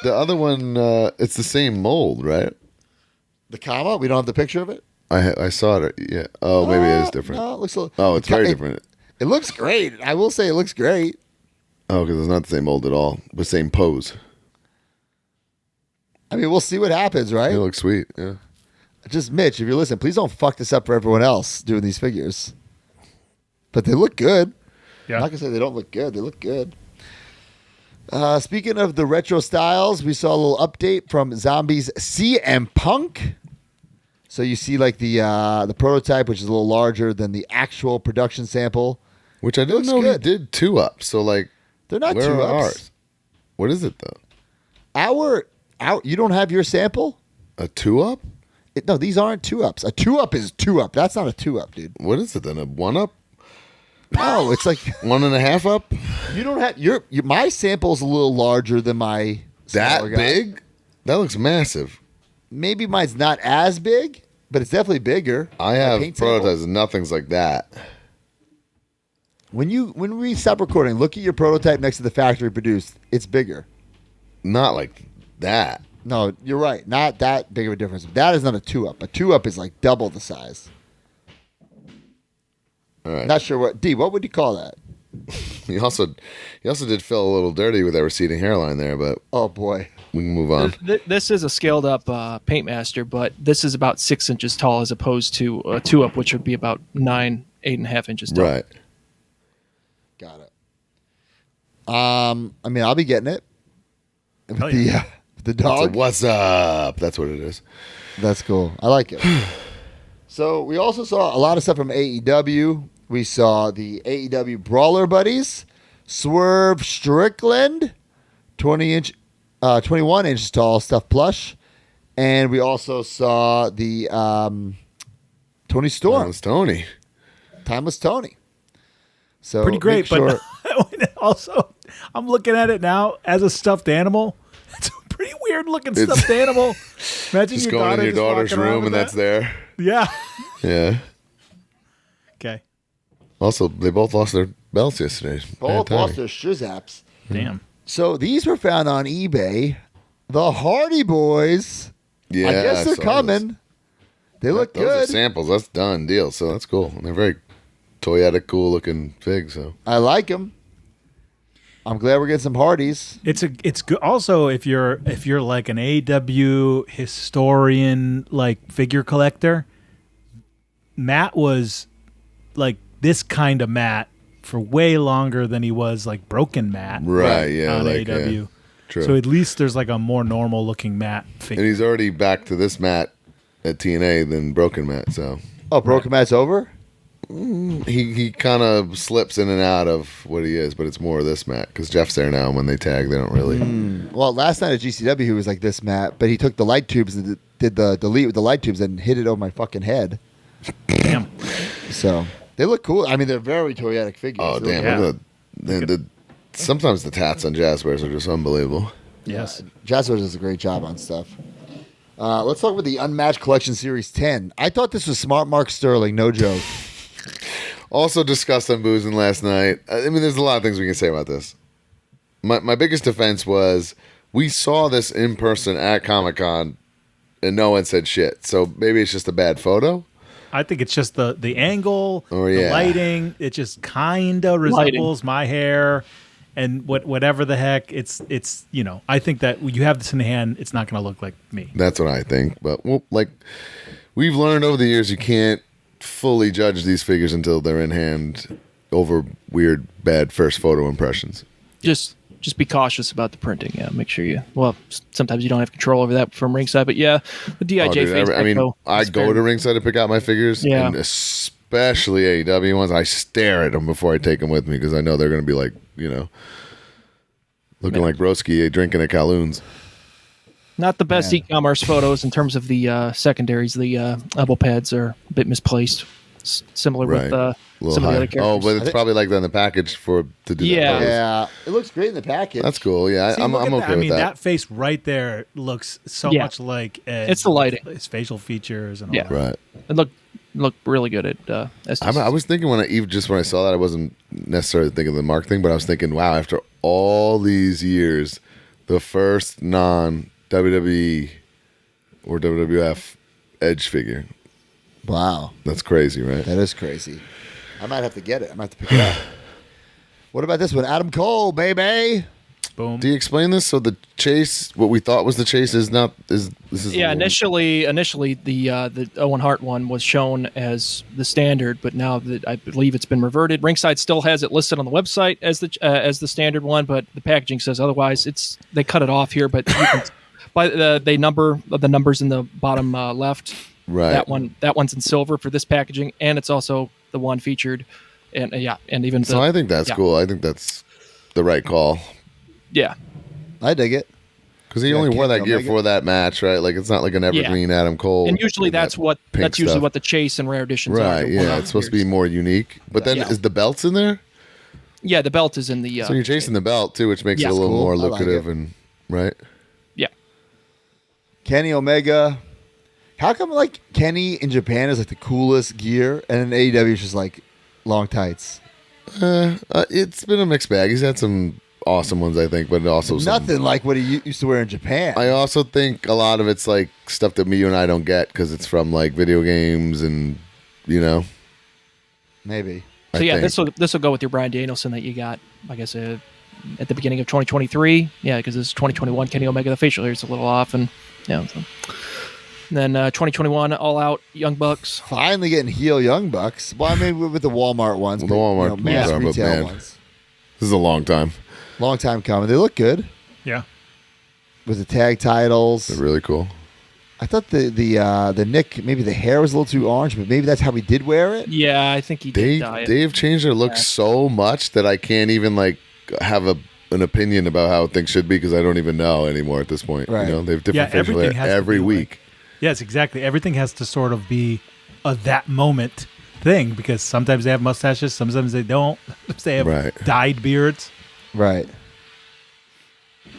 the other one, it's the same mold, right? The comma. We don't have the picture of it. I saw it. Yeah. Oh, maybe it is different. No, it looks. Oh, it's very it- different. It looks great. I will say it looks great. Oh, because it's not the same mold at all, but same pose. I mean, we'll see what happens, right? It looks sweet. Yeah. Just Mitch, if you're listening, please don't fuck this up for everyone else doing these figures. But they look good. Yeah. I'm not gonna say they don't look good. They look good. Speaking of the retro styles, we saw a little update from Zombies CM Punk. So you see like the prototype, which is a little larger than the actual production sample. Which I didn't looks know good. he did 2-up. So like, They're not where two are ups. ours? What is it though? Our you don't have your sample? A 2-up? No, these aren't 2-ups. A 2-up is 2-up. That's not a 2-up, dude. What is it then? A 1-up? No, it's like 1.5-up? you don't have my sample's a little larger than my That smaller guy. big? That looks massive. Maybe mine's not as big, but it's definitely bigger. I My have paint sample. prototypes and nothing's like that. When we stop recording, look at your prototype next to the factory produced. It's bigger. Not like that. No, you're right. Not that big of a difference. That is not a 2-up. A 2-up is like double the size. All right. Not sure what would you call that? He also did feel a little dirty with that receding hairline there, but Oh boy. we can move on. This is a scaled up Paint Master, but this is about 6 inches tall as opposed to a 2-up, which would be about 8.5 inches tall. Right. Got it. I mean, I'll be getting it. With Hell yeah. the So dog. what's up? That's what it is. That's cool. I like it. So we also saw a lot of stuff from AEW. We saw the AEW Brawler Buddies, Swerve Strickland, 21 inches tall stuffed plush, and we also saw the Tony Storm, It's Tony. Timeless Tony. So Pretty great, make sure- but also I'm looking at it now as a stuffed animal. It's a pretty weird looking stuffed animal. Imagine Just your going daughter in your just walking daughter's around room with and that's that. there. Yeah. Yeah. Okay. Also, they both lost their belts yesterday. Both Bad lost timing. their shizaps. Damn. So these were found on eBay. The Hardy Boys. Yeah, I guess they're saw coming. those. They look Those are good. samples. That's done deal. So that's cool. And they're very toyetic, cool looking figs. So I like them. I'm glad we're getting some Hardys. It's good. Also, if you're like an AEW historian, like figure collector, Matt was like this kind of Matt for way longer than he was like broken Matt. Right, yeah, on like, AEW. yeah, true. So at least there's like a more normal looking Matt figure. and he's already back to this Matt at TNA than broken Matt. So Oh, Broken Matt's over? he kind of slips in and out of what he is, but it's more of this Matt because Jeff's there now. And when they tag, they don't really. Well, last night at GCW, he was like this Matt, but he took the light tubes and did the delete with the light tubes and hit it over my fucking head. Damn. So they look cool. I mean, they're very toyetic figures. Oh They look damn! good. Yeah. The sometimes the tats on Jazz Bears are just unbelievable. Yes. Jazzwares does a great job on stuff. Let's talk about the Unmatched Collection Series 10. I thought this was smart Mark Sterling, no joke. Also discussed on boozing last night. I mean, there's a lot of things we can say about this. My biggest defense was we saw this in person at Comic-Con and no one said shit. So maybe it's just a bad photo. I think it's just the angle, Oh, the yeah. lighting. It just kind of resembles my hair, and whatever the heck. It's I think that when you have this in hand, it's not going to look like me. That's what I think. But well, like we've learned over the years, you can't fully judge these figures until they're in hand over weird, bad first photo impressions. Just be cautious about the printing. Yeah, make sure you. Well, sometimes you don't have control over that from ringside, but yeah, the DIJ Oh, dude, face. I mean, I go to ringside to pick out my figures, Yeah. and especially AEW ones. I stare at them before I take them with me because I know they're going to be like, looking like Broski drinking at Calhoun's. Not the best e-commerce photos in terms of the secondaries. The elbow pads are a bit misplaced. Similar Right. with A little some of the high. other characters. Oh, but it's probably like that in the package to do that. Yeah. pose. Yeah, it looks great in the package. That's cool. Yeah, See, I'm look at okay that. with I mean, that. that face right there looks so Yeah. much like It's the lighting. his facial features and all Yeah. that. Right. It looked really good at STC. I was thinking when I saw that, I wasn't necessarily thinking of the Mark thing, but I was thinking, wow, after all these years, the first non-WWE or WWF Edge figure. Wow, That's crazy, right? that is crazy. I might have to get it. I might have to pick it up. What about this one? Adam Cole, baby. Boom. Do you explain this? So the chase, what we thought was the chase, is not. This is Yeah, initially the Owen Hart one was shown as the standard, but now that I believe it's been reverted. Ringside still has it listed on the website as the standard one, but the packaging says otherwise. They cut it off here, but you can, they number the numbers in the bottom left. Right. That one's in silver for this packaging, and it's also the one featured, and even So I think that's cool. I think that's the right call yeah. I dig it. because he only wore that Kenny gear Omega. for that match, right? Like it's not like an evergreen Adam Cole. And usually with that's that pink usually stuff. what the chase and rare editions are. Right. They're Yeah, one-off it's supposed to be figures. more unique. But then Yeah. is the belts in there? Yeah, the belt is in the. So you're chasing the belt too, which makes Yeah. it a little Cool. more I like lucrative it. and right. Yeah. Kenny Omega. How come like Kenny in Japan is like the coolest gear, and in AEW is just like long tights? It's been a mixed bag. He's had some awesome ones, I think, but also some, Nothing like what he used to wear in Japan. I also think a lot of it's like stuff that you and I don't get because it's from like video games and Maybe. So I yeah, think. this will go with your Bryan Danielson that you got, I guess, at the beginning of 2023. Yeah, because this is 2021 Kenny Omega. The facial hair is a little off, and yeah. So. And then 2021 All Out Young Bucks. Finally getting heel Young Bucks. Well, I mean, with the Walmart ones. The but, Walmart mass ones are, but retail man. ones. This is a long time. Long time coming. They look good Yeah. with the tag titles. They're really cool. I thought the Nick, maybe the hair was a little too orange, but maybe that's how he did wear it. Yeah, I think he did dye it. They've changed their look Yeah. so much that I can't even like have an opinion about how things should be because I don't even know anymore at this point. Right. They have different facial everything hair has to every be week. like- Yes, exactly. Everything has to sort of be a that moment thing because sometimes they have mustaches, sometimes they don't. Sometimes they have Right. dyed beards. Right.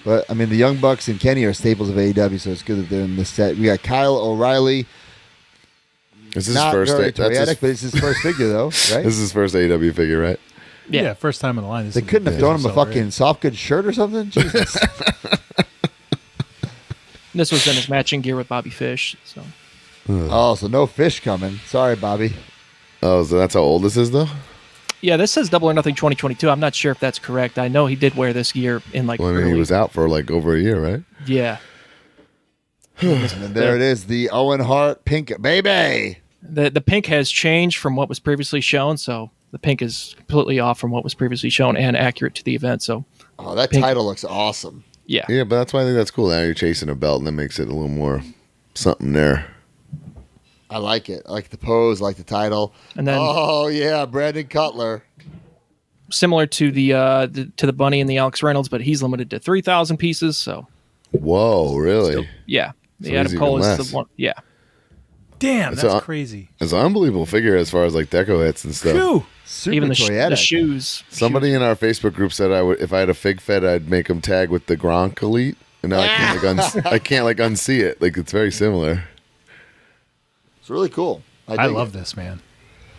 But I mean, the Young Bucks and Kenny are staples of AEW, so it's good that they're in this set. We got Kyle O'Reilly. This is his Not first. very That's toyetic, but it's his first figure, though, right? This is his first AEW figure, right? Yeah, first time in the line. They couldn't have thrown him a fucking soft goods shirt or something? Jesus. This was in his matching gear with Bobby Fish. So Oh, so no Fish coming. Sorry, Bobby. Oh, so that's how old this is, though? yeah, this says Double or Nothing 2022. I'm not sure if that's correct. I know he did wear this gear in like. Well, I mean, he early- was out for like over a year, right? Yeah. And there it is, the Owen Hart pink baby. The pink has changed from what was previously shown, so the pink is completely off from what was previously shown and accurate to the event. So Oh, that Pink. title looks awesome. yeah, Yeah, but that's why I think that's cool. Now you're chasing a belt, and that makes it a little more something there. I like it. I like the pose, I like the title. And then- oh yeah, Brandon Cutler. similar to the bunny and the Alex Reynolds, but he's limited to 3,000 pieces. So Whoa, really? yeah, the So Adam he's Cole even is less. the one. Yeah, Damn, So, that's crazy. It's an unbelievable figure as far as like deco hits and stuff. Phew. Super even the toyetic. shoes. Somebody in our Facebook group said if I had a fig fed, I'd make him tag with the Gronk Elite, and now I can't like unsee it. Like it's very similar. It's really cool. I dig love it. this, man.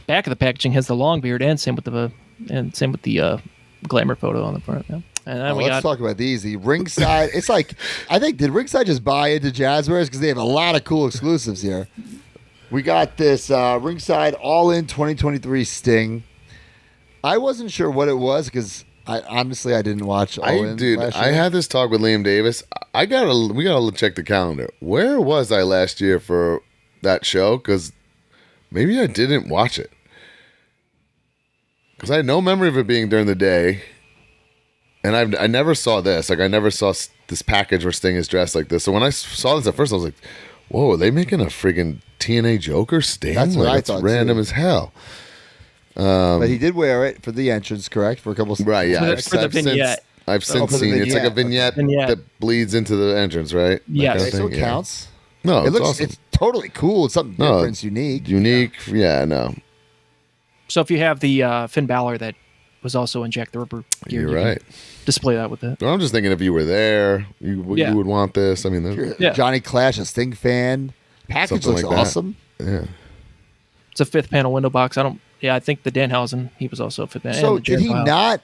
Back of the packaging has the long beard, and same with the glamour photo on the front. Yeah. And then we Let's got talk about these. The Ringside. It's like, I think, did Ringside just buy into Jazzwares? Because they have a lot of cool exclusives here. We got this Ringside All In 2023 Sting. I wasn't sure what it was because I didn't watch All In. last I year. had this talk with Liam Davis. We gotta check the calendar. Where was I last year for that show? Because maybe I didn't watch it. Because I had no memory of it being during the day. And I never saw this. Like, I never saw this package where Sting is dressed like this. So when I saw this at first, I was like, whoa, are they making a friggin' TNA Joker Sting? That's what I That's thought, random too. as hell. But he did wear it for the entrance, correct? For a couple. Right, yeah. For the vignette. I've for since the seen it. It's like a vignette. vignette Vignette. that bleeds into the entrance, right? That Yes. kind of Okay, so it thing, yeah. counts. No, It it's looks. awesome. It's totally cool. It's something No, different. It's unique. Unique. Yeah, no. So if you have the Finn Balor that was also in Jack the Ripper gear, You're you can right. display that with it. Well, I'm just thinking if you were there, you Yeah. would want this. I mean, Yeah. Johnny Clash, a Sting fan. Package Something looks like that. awesome. yeah. It's a 5th panel window box. I think the Danhausen, he was also a 5th panel. So and the did he Jared Wilde. not?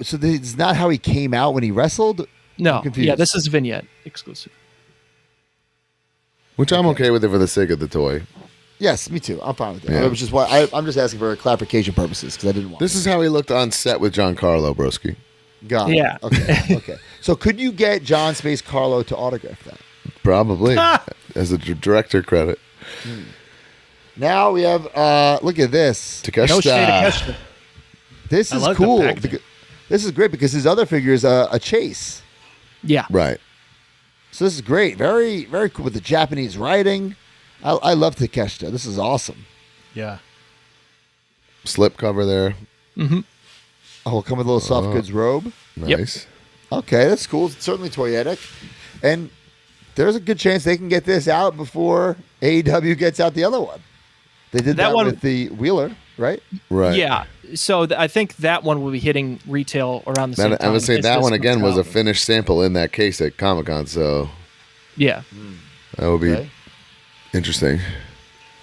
So this is not how he came out when he wrestled. No. I'm confused. Yeah, this is vignette exclusive. Which I'm okay with it for the sake of the toy. Yes, me too. I'm fine with that. Yeah. It was just why I'm just asking for clarification purposes because I didn't want. This is how he looked on set with Giancarlo Broski. Got it. Yeah. Okay. Okay. So could you get John Space Carlo to autograph that? Probably. As a director credit. Now we have. Look at this. Takeshita. No shade of Keshta. This I is like the cool. packaging. This is great because his other figure is a Chase. Yeah. Right. So this is great. Very, very cool with the Japanese writing. I love Takeshita. This is awesome. Yeah. Slip cover there. Oh, we'll come with a little soft goods robe. Nice. Okay, that's cool. It's certainly toyetic. And there's a good chance they can get this out before AEW gets out the other one. They did That that, one- with the Wheeler, right? Right. Yeah. So I think that one will be hitting retail around the same That, time. I would say as that this one comes again was a out. finished sample in that case at Comic Con, so Yeah. that would be Okay. interesting.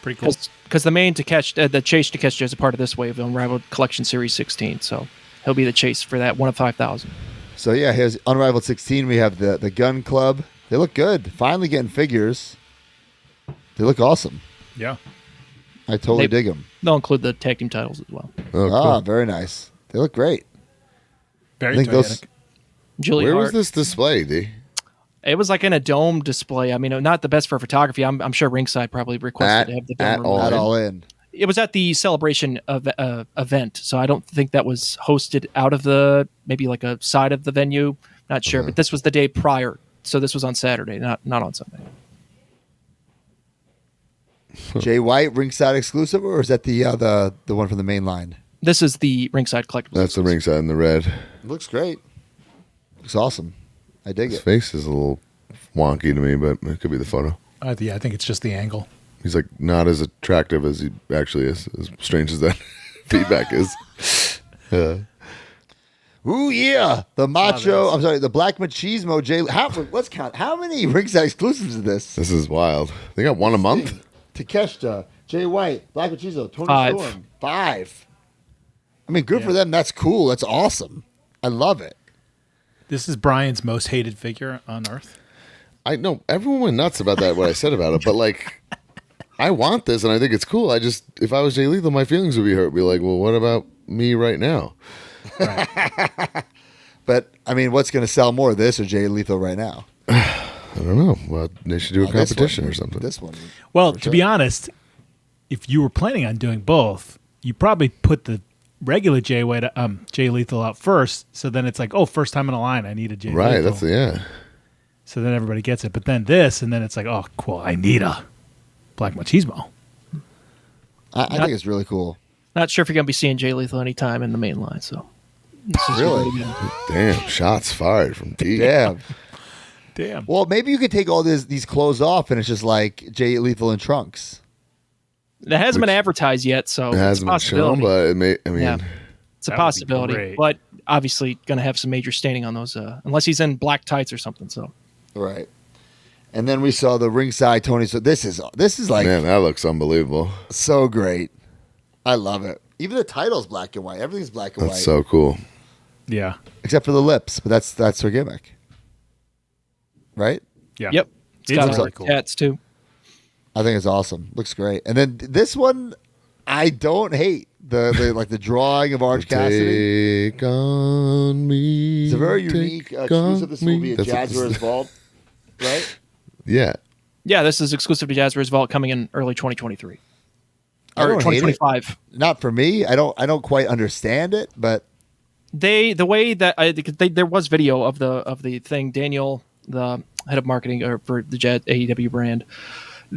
Pretty cool. Because the main Takeshita, the Chase Takeshita is a part of this wave of Unrivaled Collection Series 16. So he'll be the Chase for that one of 5,000. So yeah, here's Unrivaled 16. We have the Gun Club. They look good. Finally getting figures. They look awesome. Yeah. I totally They- dig them. They'll include the tag team titles as well. Oh, cool. Ah, very nice. They look great. Very I think those. toyetic. Julie Where Hart. was this display, D? It was like in a dome display. I mean, not the best for photography. I'm sure Ringside probably requested to have the At dome all. removed. Not all in. It was at the celebration of event, so I don't think that was hosted out of the maybe like a side of the venue. Not sure, but this was the day prior, so this was on Saturday, not on Sunday. Jay White ringside exclusive, or is that the one from the main line? This is the Ringside Collectibles. That's the ringside in the red. It looks great. Looks awesome. I dig His it. face is a little wonky to me, but it could be the photo. Yeah, I think it's just the angle. He's like not as attractive as he actually is, as strange as that feedback is. Ooh yeah, the macho. this. I'm sorry, the black machismo. Let's count. How many ringside exclusives is this? This is wild. They got one a month. Takeshita, Jay White, Black Machismo, Tony 5. Storm. 5. I mean, good for them. That's cool. That's awesome. I love it. This is Brian's most hated figure on Earth. I know everyone went nuts about that. What I said about it, but like, I want this and I think it's cool. I just, if I was Jay Lethal, my feelings would be hurt. Be like, well, what about me right now? But I mean, what's going to sell more, this or Jay Lethal right now? I don't know. Well, they should do a competition or something. This one. Well, For to sure. be honest, if you were planning on doing both, you probably put the regular Jay Lethal out first. So then it's like, oh, first time in a line, I need a Jay Right. Lethal. That's So then everybody gets it. But then this, and then it's like, oh, cool, I need a Black Machismo. I think it's really cool. Not sure if you're going to be seeing Jay Lethal anytime in the main line. So this is Really? good. Damn. Shots fired from D. Yeah. Damn. Well, maybe you could take all these clothes off and it's just like Jay Lethal in trunks. It hasn't been advertised yet, so It it's a hasn't been shown, possibility. but it may. I mean, Yeah. It's a That would be possibility, great. but obviously going to have some major staining on those, unless he's in black tights or something. So Right. And then we saw the ringside Tony. So this is like man, that looks unbelievable. so great. I love it. Even the title's black and white. Everything's black and That's white. so cool. Yeah. Except for the lips, but that's her gimmick. Right? Yeah. yep, it's It got is all really the cool. tats too. I think it's awesome. Looks great. And then this one, I don't hate the like the drawing of Orange Cassidy. Take on me. It's a very take unique on exclusive. This will be a me. That's- Jazzwares Vault, right? Yeah. Yeah, this is exclusive to Jazzwares Vault coming in early 2023 I or don't hate it. 2025. Not for me. I don't quite understand it, but The way that there was video of the thing. Daniel, the head of marketing for the AEW brand,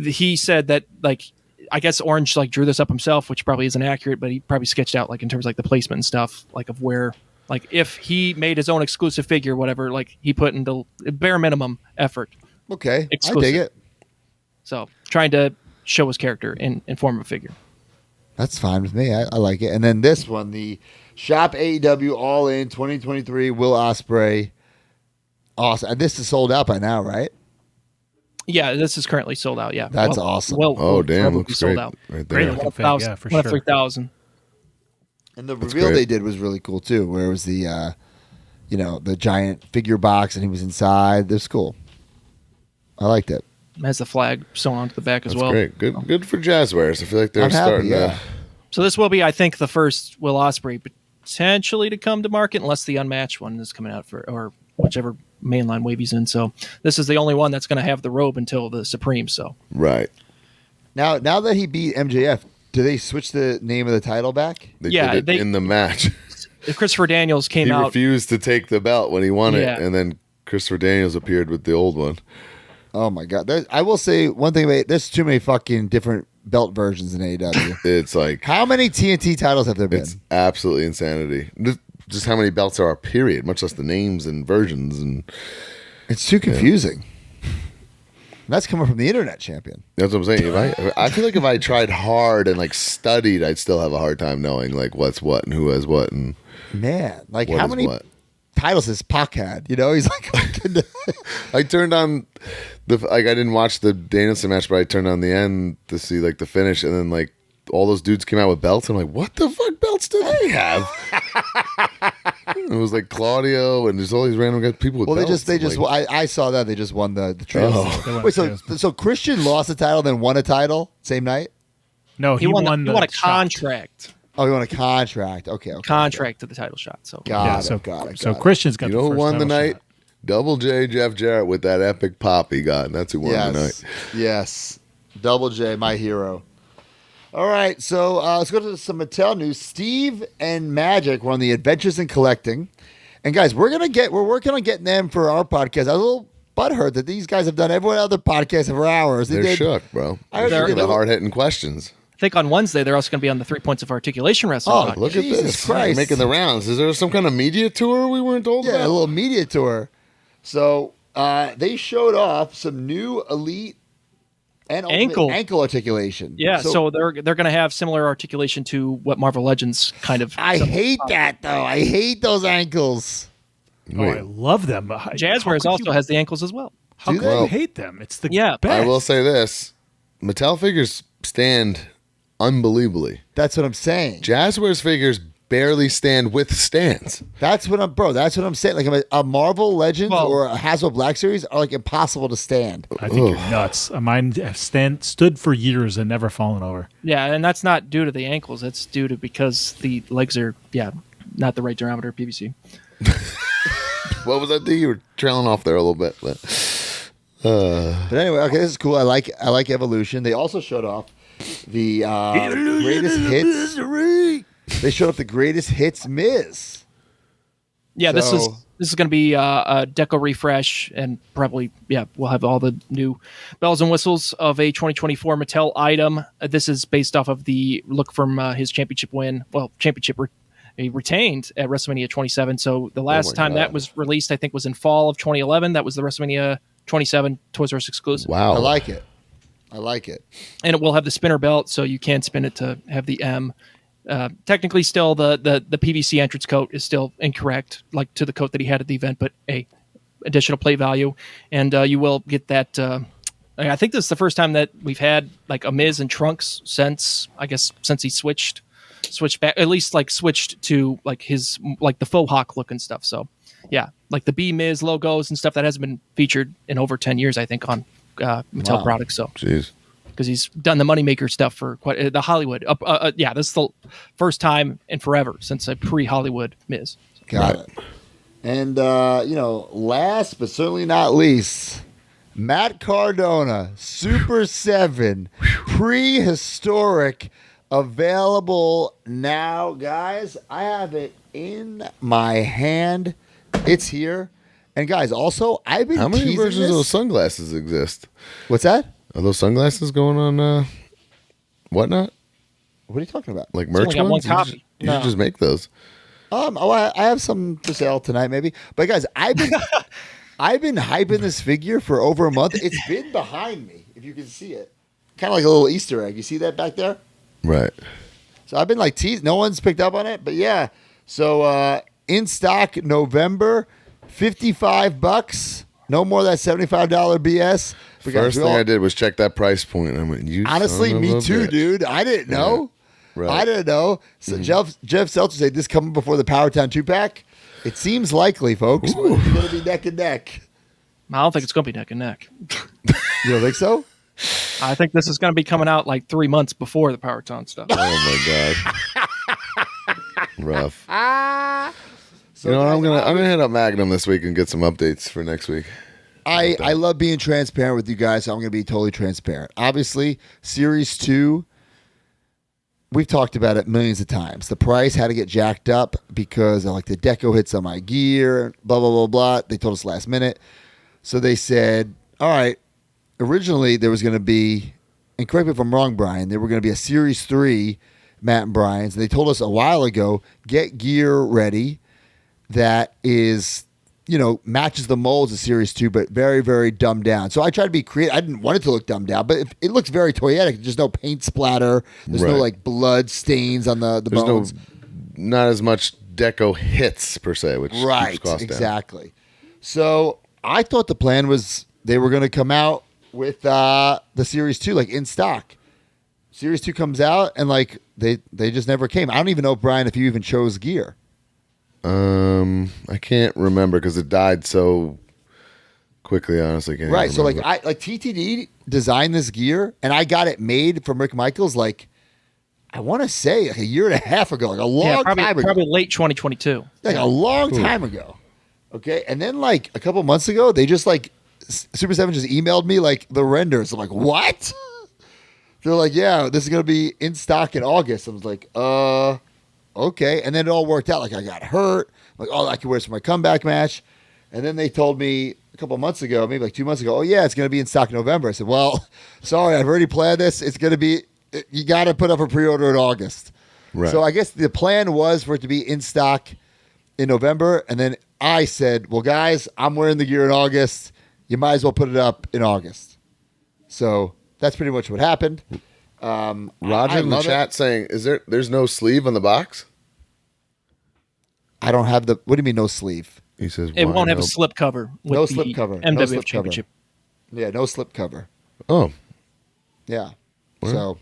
he said that like I guess Orange like drew this up himself, which probably isn't accurate, but he probably sketched out like in terms of like the placement and stuff, like of where like if he made his own exclusive figure, whatever, like he put into bare minimum effort. okay. Exclusive. I dig it. So trying to show his character in form of a figure. That's fine with me. I like it. And then this one, the Shop AEW All In 2023 Will Ospreay. Awesome. And this is sold out by now, right? Yeah, this is currently sold out. Yeah, That's awesome. Oh, damn. probably Looks sold great. out. Right Great there. looking fig, 1,000 yeah, for one of sure. 3,000. And the That's reveal great. they did was really cool too, where it was the the giant figure box and he was inside. It was cool. I liked it. Has the flag sewn onto the back as That's well. great. Good for Jazzwares. I feel like they're I'm happy, starting yeah. to. So this will be, I think, the first Will Ospreay potentially to come to market, unless the Unmatched one is coming out or whichever mainline wave he's in. So this is the only one that's going to have the robe until the Supreme. So Right. Now that he beat MJF, do they switch the name of the title back? They Yeah, did it they- in the match. Christopher Daniels came He out. refused to take the belt when he won Yeah. it, and then Christopher Daniels appeared with the old one. Oh my god! I will say one thing about there's too many fucking different belt versions in AEW. It's like How many TNT titles have there been? it's absolutely insanity. Just how many belts there are, period, much less the names and versions. And It's too confusing. And that's coming from the internet champion. that's what I'm saying. I feel like if I tried hard and like studied, I'd still have a hard time knowing like what's what and who has what and Man, like what how is many what. titles has Pac had? You know, he's like, I turned on I didn't watch the Danielson match, but I turned on the end to see like the finish, and then like all those dudes came out with belts. I'm like, what the fuck belts do they have? It was like Claudio and there's all these random people with well, belts. they just. Like, I saw that they just won the trio. Oh. They won Wait, the so Christian lost a title, then won a title same night? No, he won the a shot. contract Oh, he won a contract. Okay. contract to the title shot. So Got Yeah, it. so got it. so got it. Christian's got you the know who first won the title night? shot. Double J Jeff Jarrett with that epic pop he got, and that's who won the night. Yes. Double J, my hero. All right, so let's go to some Mattel news. Steve and Magic were on the Adventures in Collecting, and guys, we're working on getting them for our podcast. I was a little butthurt that these guys have done every other podcast for hours. They're shook, bro. I heard They're they did the a- hard hitting questions. I think on Wednesday they're also going to be on the 3 Points of Articulation Wrestling. Oh, podcast. Look Jesus at this. Christ. Making the rounds. Is there some kind of media tour we weren't told Yeah, a about? little media tour. So they showed off some new Elite and ankle articulation. Yeah, so they're going to have similar articulation to what Marvel Legends kind of. I hate that though. I hate those ankles. Oh, I love them. Jazzwares also has the ankles as well. How could you hate them? It's the best. I will say this: Mattel figures stand unbelievably. That's what I'm saying. Jazzwares figures barely stand with stands. That's what I'm saying. Like a Marvel Legends or a Hasbro Black Series are like impossible to stand. I think you're nuts. Mine have stood for years and never fallen over. Yeah, and that's not due to the ankles. That's due to because the legs are not the right diameter PVC. What was that thing? You were trailing off there a little bit. But anyway, okay, this is cool. I like Evolution. They also showed off the greatest hits. They showed off the greatest hits Miz. Yeah, this is going to be a deco refresh, and probably we'll have all the new bells and whistles of a 2024 Mattel item. This is based off of the look from his championship win. Well, he retained at WrestleMania 27. So the last time that was released, I think, was in fall of 2011. That was the WrestleMania 27 Toys R Us exclusive. Wow, I like it. And it will have the spinner belt, so you can spin it to have the M. Technically, still the PVC entrance coat is still incorrect, like to the coat that he had at the event, but additional plate value, and you will get that. I think this is the first time that we've had like a Miz in trunks since he switched back, at least like switched to like his like the faux hawk look and stuff. So yeah, like the B Miz logos and stuff that hasn't been featured in over 10 years, I think, on Mattel products. So jeez. Because he's done the moneymaker stuff for quite the Hollywood. This is the first time in forever since a pre-Hollywood Miz. Got it. And last but certainly not least, Matt Cardona, Super 7, prehistoric, available now, guys. I have it in my hand. It's here. And guys, also, I've been How many teasing versions this. of those sunglasses exist? What's that? Are those sunglasses going on whatnot? What are you talking about? Like merch only got ones? one copy. You should just make those. I have some for sale tonight, maybe. But guys, I've been hyping this figure for over a month. It's been behind me, if you can see it. Kind of like a little Easter egg. You see that back there? Right. So I've been like teased. No one's picked up on it, but yeah. So in stock November, $55. No more of that $75 BS. First thing I did was check that price point. And I went, honestly, me too, dude. I didn't know. Right. I didn't know. So Jeff Seltzer said this coming before the Powertown 2-pack. It seems likely, folks. But it's going to be neck and neck. I don't think it's going to be neck and neck. You don't think so? I think this is going to be coming out like 3 months before the Powertown stuff. Oh my god. Rough. So you know what? I'm gonna hit up Magnum this week and get some updates for next week. I love being transparent with you guys, so I'm going to be totally transparent. Obviously, Series 2, we've talked about it millions of times. The price had to get jacked up because of like the deco hits on my gear, blah, blah, blah, blah. They told us last minute. So they said, all right, originally there was going to be, and correct me if I'm wrong, Brian, there were going to be a Series 3 Matt and Brian's. And they told us a while ago, get gear ready that is, matches the molds of Series 2, but very, very dumbed down. So I tried to be creative. I didn't want it to look dumbed down, but it looks very toyetic. There's no paint splatter. There's no like blood stains on the There's bones. Not as much deco hits per se, which Right, keeps costs exactly. So I thought the plan was they were going to come out with the Series 2 like in stock. Series 2 comes out and like they just never came. I don't even know, Brian, if you even chose gear. I can't remember because it died so quickly. Honestly, can't Right. even So remember. like TTD designed this gear, and I got it made from Rick Michaels. Like I want to say like a year and a half ago, like a long time ago, probably late 2022. like a long time ago. Okay, and then like a couple months ago, they just like Super 7 just emailed me like the renders. I'm like, what? They're like, yeah, this is gonna be in stock in August. I was like, okay. And then it all worked out. Like I got hurt. I'm like, oh, I can wear this for my comeback match. And then they told me a couple months ago, maybe like 2 months ago, oh yeah, it's gonna be in stock in November. I said, well, sorry, I've already planned this. It's gonna be. You got to put up a pre-order in August. Right. So I guess the plan was for it to be in stock in November, and then I said, well, guys, I'm wearing the gear in August. You might as well put it up in August. So that's pretty much what happened. Roger I in the love chat saying, there's no sleeve on the box? I don't have the. What do you mean no sleeve? He says, It why won't have a no- slip cover. With No the slip cover. MWF No slip Championship. Yeah, no slip cover. Oh, Yeah. So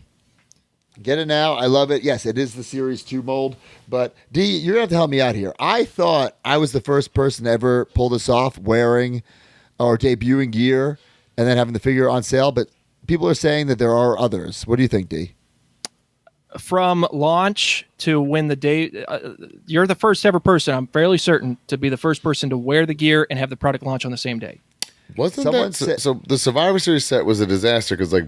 get it now. I love it. Yes, it is the Series 2 mold. But D, you're gonna have to help me out here. I thought I was the first person to ever pull this off, wearing or debuting gear and then having the figure on sale. But people are saying that there are others. What do you think, D? From launch to when the day, you're the first ever person, I'm fairly certain, to be the first person to wear the gear and have the product launch on the same day. wasn't Someone that said- so? The Survivor Series set was a disaster because like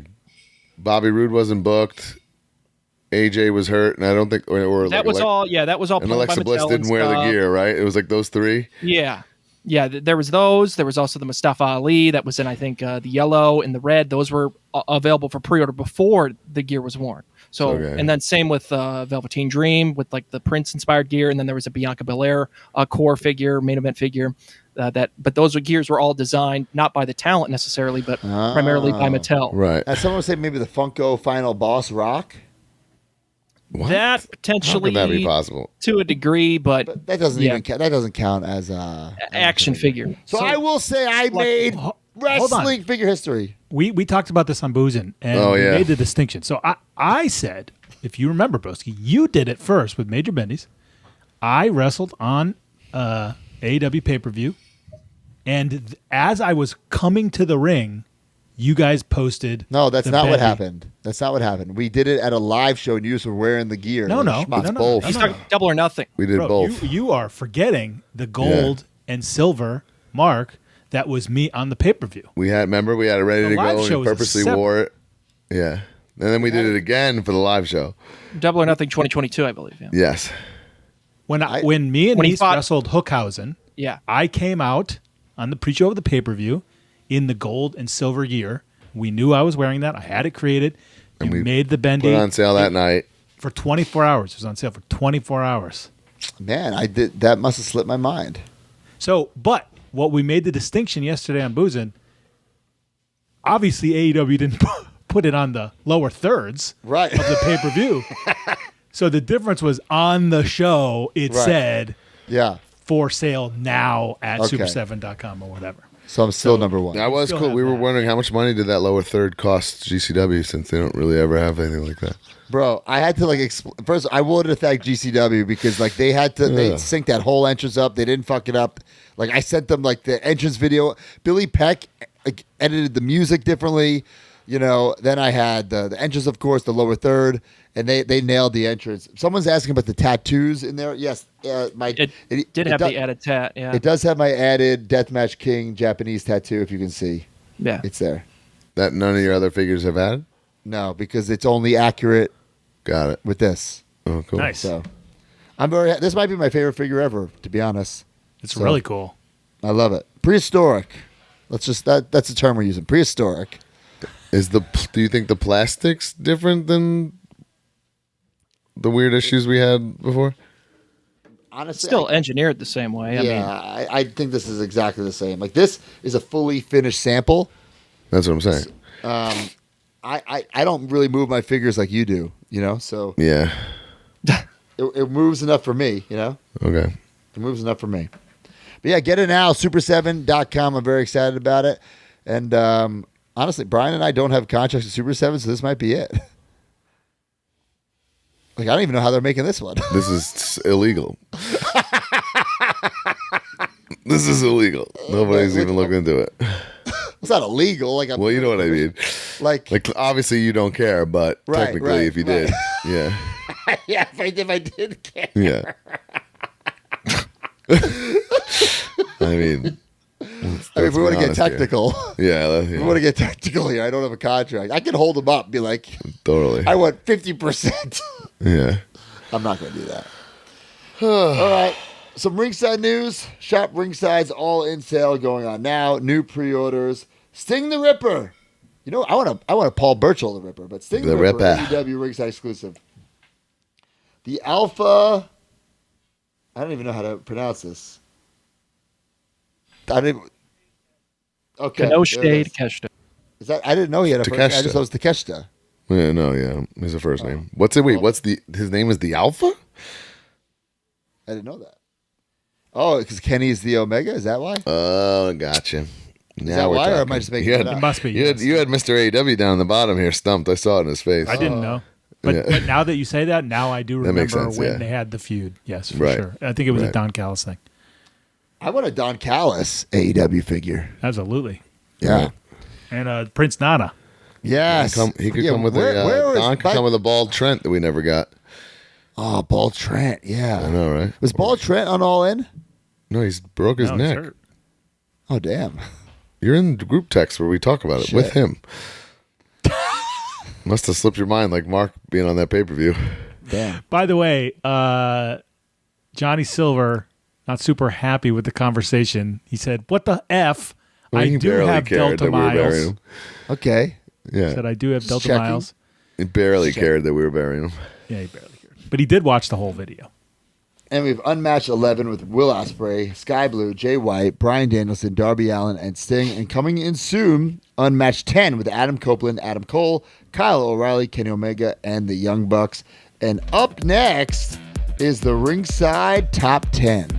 Bobby Roode wasn't booked, AJ was hurt, and I don't think or That was all. Yeah, that was all. And pulled by Alexa Bliss Mattel and didn't wear the stuff. gear, right? It was like those three. Yeah. Yeah, there was those. There was also the Mustafa Ali that was in, I think, the yellow and the red. Those were available for pre-order before the gear was worn. So, Okay. and then same with Velveteen Dream with like the Prince-inspired gear, and then there was a Bianca Belair core figure, main event figure. But those gears were all designed not by the talent necessarily, but primarily by Mattel. Right. Someone was saying maybe the Funko Final Boss Rock. What? That How potentially could that be possible? to a degree, but But that doesn't Yeah. even count. That doesn't count as action figure. So I will say I made hold on. wrestling figure history. We talked about this on Boozin', and Oh, we yeah. made the distinction. So I said, if you remember, Broski, you did it first with Major Bendies. I wrestled on AEW pay-per-view, and as I was coming to the ring, you guys posted. No, that's the not what Bendy. happened. That's not what happened. We did it at a live show, and you just were wearing the gear. No, no, Schmuck. no, no, both. no, He's no, talking double or nothing. We did Bro, both. You are forgetting the gold and silver mark that was me on the pay-per-view. We had it ready The to live go, and show we was a purposely separate- wore it. Yeah. And then we did it again for the live show. Double or nothing 2022, I believe. Yeah. Yes. When me and when he Nice fought- wrestled Hookhausen, Yeah. I came out on the pre-show of the pay-per-view in the gold and silver gear. We knew I was wearing that. I had it created. And We we made the bendy Put it on sale that night. for 24 hours. It was on sale for 24 hours. Man, I did. That must have slipped my mind. So, but what we made the distinction yesterday on Boozin', obviously AEW didn't put it on the lower thirds Right. of the pay-per-view. So the difference was on the show, it Right. said Yeah. for sale now at Okay. super7.com or whatever. So I'm still number one. That was still cool. have We were that. wondering how much money did that lower third cost GCW since they don't really ever have anything like that. Bro, I had to like first. I wanted to thank GCW because like they had to they sync that whole entrance up. They didn't fuck it up. Like I sent them like the entrance video. Billy Peck like edited the music differently. You know. Then I had the entrance, of course, the lower third, and they nailed the entrance. Someone's asking about the tattoos in there. Yes, It did have the added tat. Yeah. It does have my added Deathmatch King Japanese tattoo. If you can see, Yeah. it's there. That none of your other figures have had? No, because it's only accurate Got it. with this. Oh, cool. Nice. So I'm very. This might be my favorite figure ever, to be honest. It's So, really cool. I love it. Prehistoric. Let's just that's a term we're using. Prehistoric. Do you think the plastic's different than the weird issues we had before? Honestly, Still engineered the same way. I mean, I think this is exactly the same. Like this is a fully finished sample. That's what I'm saying. I don't really move my figures like you do, you know. So Yeah. it moves enough for me, you know. Okay. It moves enough for me. But yeah, get it now. Super7.com. I'm very excited about it. And honestly, Brian and I don't have contracts with Super 7, so this might be it. Like, I don't even know how they're making this one. This is illegal. This is illegal. Nobody's even looking into it. It's not illegal. Like, Well, you know what I mean. Like, Like, obviously you don't care, but Right, technically, right, if you did, yeah, yeah, if I did care. yeah. I mean, If we want to get honest here. technical, yeah, if we want to get technical here, I don't have a contract. I can hold them up and be like, totally. I want 50%. Yeah. I'm not going to do that. All right. Some Ringside news. Shop Ringside's all in sale going on now. New pre-orders. Sting the Ripper. You know, I want to Paul Burchill the Ripper, but Sting the, The Ripper, Ripper. AEW Ringside exclusive. The Alpha. I don't even know how to pronounce this. I didn't. Okay. there it Kenoshade is. Keshta. Is that? I didn't know he had a first name. I just thought it was Takeshita. Yeah, no, yeah, he's a first name. What's it? Wait, his name is the Alpha? I didn't know that. Oh, because Kenny is the Omega? Is that why? Oh, gotcha. Is that why, or am I just making it up? It must be. You had Mr. AEW down the bottom here stumped. I saw it in his face. I didn't know. But now that you say that, now I do makes remember sense, when they had the feud. Yes, for Right. sure. I think it was a Don Callis thing. I want a Don Callis AEW figure. Absolutely. Yeah. And Prince Nana. Yes. He could come with Don could come with a bald Trent that we never got. Oh, Bald Trent. Yeah. I know, right? Was Bald Trent on All In? No, he's broke his No, neck. it's hurt. Oh, damn. You're in the group text where we talk about it with Shit. him. Must have slipped your mind like Mark being on that pay-per-view. Damn. By the way, Johnny Silver, not super happy with the conversation. He said, "What the F? Well, I he do barely have cared Delta that we were burying Miles." him. Okay. Yeah. Said, "I do have Just Delta checking. Miles." He barely cared that we were burying him. Yeah, he barely cared. But he did watch the whole video. And we have Unmatched 11 with Will Ospreay, Sky Blue, Jay White, Bryan Danielson, Darby Allin, and Sting. And coming in soon, Unmatched 10 with Adam Copeland, Adam Cole, Kyle O'Reilly, Kenny Omega, and the Young Bucks. And up next is the Ringside Top 10.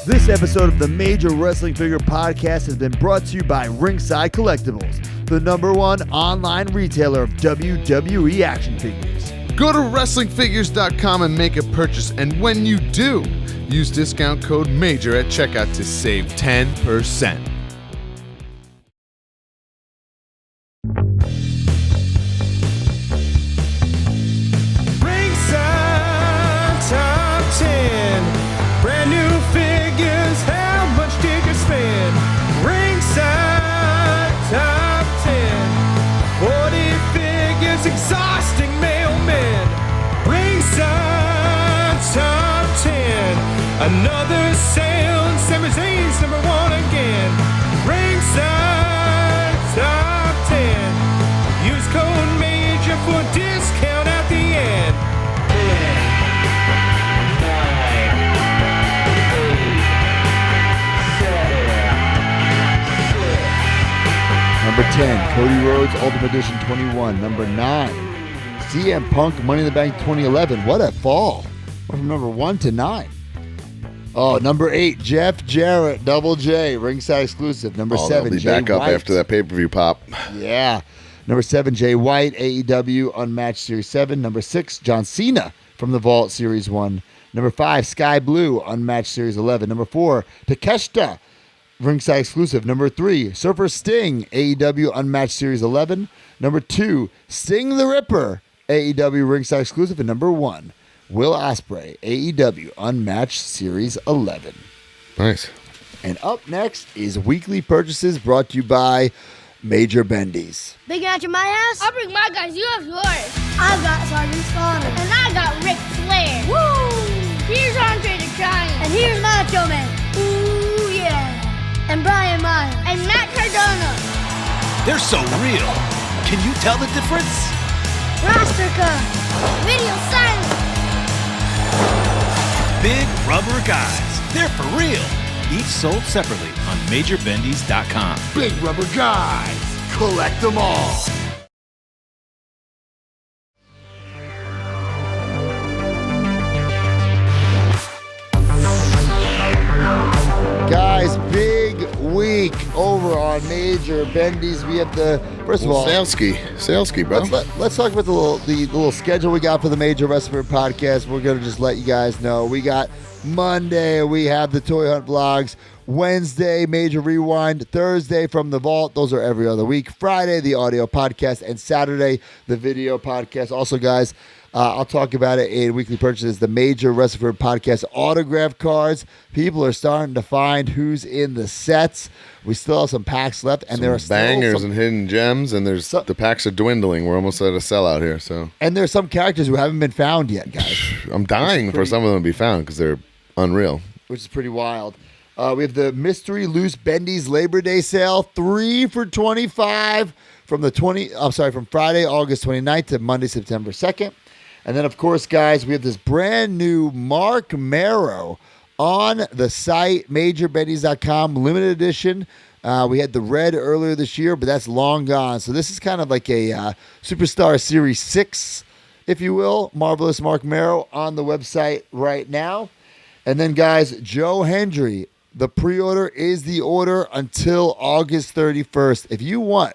This episode of the Major Wrestling Figure Podcast has been brought to you by Ringside Collectibles, the #1 online retailer of WWE action figures. Go to WrestlingFigures.com and make a purchase, and when you do, use discount code MAJOR at checkout to save 10%. Ringside Top 10. Brand new figures, how much did you spend? Ringside Top 10. 40 figures, exhausting mailmen. Ringside Top 10. Another sale, and Sami Zayn's #1 again. Ringside Top 10. Use code MAJOR for discount at the end. Number 10, Cody Rhodes Ultimate Edition 21. Number 9, CM Punk Money in the Bank 2011. What a fall. Went from number 1 to 9. Oh, number 8, Jeff Jarrett, Double J, Ringside Exclusive. Number 7, they'll be Jay back up White. after that pay-per-view pop. Yeah. Number 7, Jay White, AEW Unmatched Series 7. Number 6, John Cena from the Vault Series 1. Number 5, Sky Blue Unmatched Series 11. Number 4, Takeshita Ringside Exclusive. Number 3, Surfer Sting, AEW Unmatched Series 11. Number 2, Sting the Ripper, AEW Ringside Exclusive. And number 1, Will Ospreay, AEW Unmatched Series 11. Nice. And up next is Weekly Purchases brought to you by Major Bendies. Big match at my house? I'll bring my guys. You have yours. I've got Sergeant Slaughter. And I got Ric Flair. Woo! Here's Andre the Giant. And here's Macho Man. Ooh, yeah. And Brian Myers. And Matt Cardona. They're so real. Can you tell the difference? Roster cut. Video silent. Big rubber guys. They're for real. Each sold separately on MajorBendies.com. Big rubber guys. Collect them all. Guys, big week over on Major Bendies. We have the first of all. Saleski, bro. Let's talk about the little schedule we got for the Major Wrestling Podcast. We're gonna just let you guys know. We got Monday, we have the Toy Hunt vlogs. Wednesday, Major Rewind. Thursday, From the Vault. Those are every other week. Friday, the audio podcast. And Saturday, the video podcast. Also, guys, I'll talk about it in Weekly Purchases. The Major Wrestling Podcast autograph cards. People are starting to find who's in the sets. We still have some packs left. And there are still bangers some, and hidden gems, and the packs are dwindling. We're almost at a sellout here. So, and there's some characters who haven't been found yet, guys. I'm dying for some of them to be found because they're unreal. Which is pretty wild. We have the Mystery Loose Bendies Labor Day sale, 3 for $25 from Friday, August 29th to Monday, September 2nd. And then, of course, guys, we have this brand new Mark Marrow on the site, MajorBendies.com, limited edition. We had the red earlier this year, but that's long gone. So this is kind of like a Superstar Series 6, if you will. Marvelous Mark Merrow on the website right now. And then, guys, Joe Hendry. The pre-order is the order until August 31st. If you want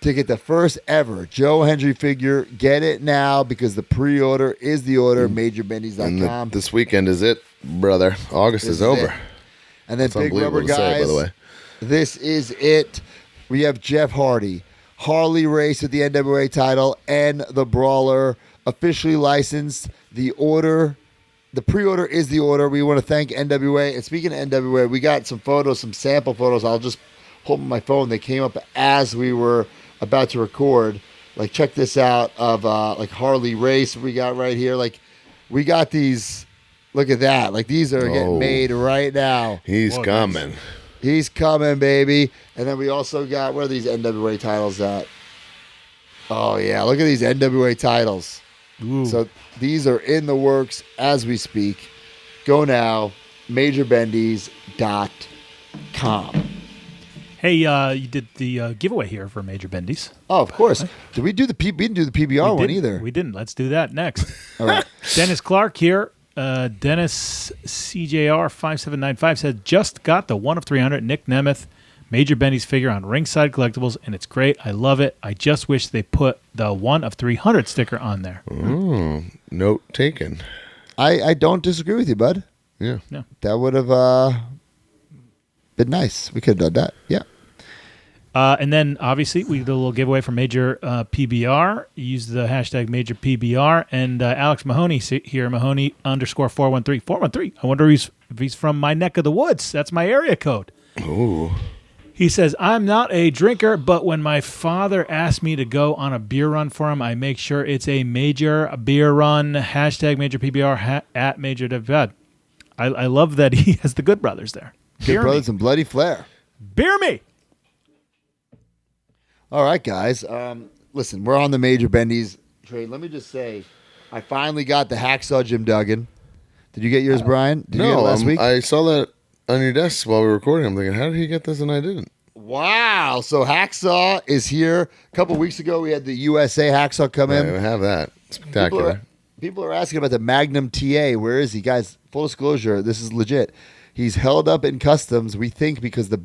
to get the first ever Joe Hendry figure, get it now because the pre-order is the order. MajorBendies.com. This weekend is it, brother. August is over. It. And then That's Big Rubber unbelievable to say, guys. by the way. This is it. We have Jeff Hardy, Harley Race with the NWA title, and the Brawler officially licensed. The pre-order is the order. We want to thank NWA. And speaking of NWA, we got some photos, some sample photos. I'll just hold my phone. They came up as we were about to record. Like, check this out of like Harley Race we got right here. Like, we got these. Look at that. Like, these are getting made right now. He's coming. He's coming, baby. And then we also got, where are these NWA titles at? Oh, yeah. Look at these NWA titles. Ooh. So these are in the works as we speak. Go now, MajorBendies.com. Hey, you did the giveaway here for Major Bendies. Oh, of course. Did we do the we didn't do the PBR one either? We didn't. Let's do that next. All right. Dennis Clark here. Dennis CJR 5795 said, just got the 1 of 300 Nick Nemeth Major Bendies figure on Ringside Collectibles, and it's great. I love it. I just wish they put the 1 of 300 sticker on there. Note taken. I don't disagree with you, bud. Yeah. No. That would have been nice. We could have done that. Yeah. And then, obviously, we did a little giveaway for Major PBR. Use the hashtag Major PBR. And Alex Mahoney here, Mahoney _413. 413. I wonder if he's from my neck of the woods. That's my area code. Ooh. He says, I'm not a drinker, but when my father asks me to go on a beer run for him, I make sure it's a major beer run. Hashtag Major PBR at Major Devad. I love that he has the Good Brothers there. Good Brothers and Bloody Flair. Beer me. All right, guys. Listen, we're on the Major Bendies trade. Let me just say, I finally got the Hacksaw Jim Duggan. Did you get yours, Brian? Did you get it last week? I saw that on your desk while we were recording. I'm thinking, how did he get this and I didn't? Wow. So Hacksaw is here. A couple weeks ago, we had the USA Hacksaw come in. I have that. Spectacular. People are asking about the Magnum TA. Where is he? Guys, full disclosure, this is legit. He's held up in customs, we think, because the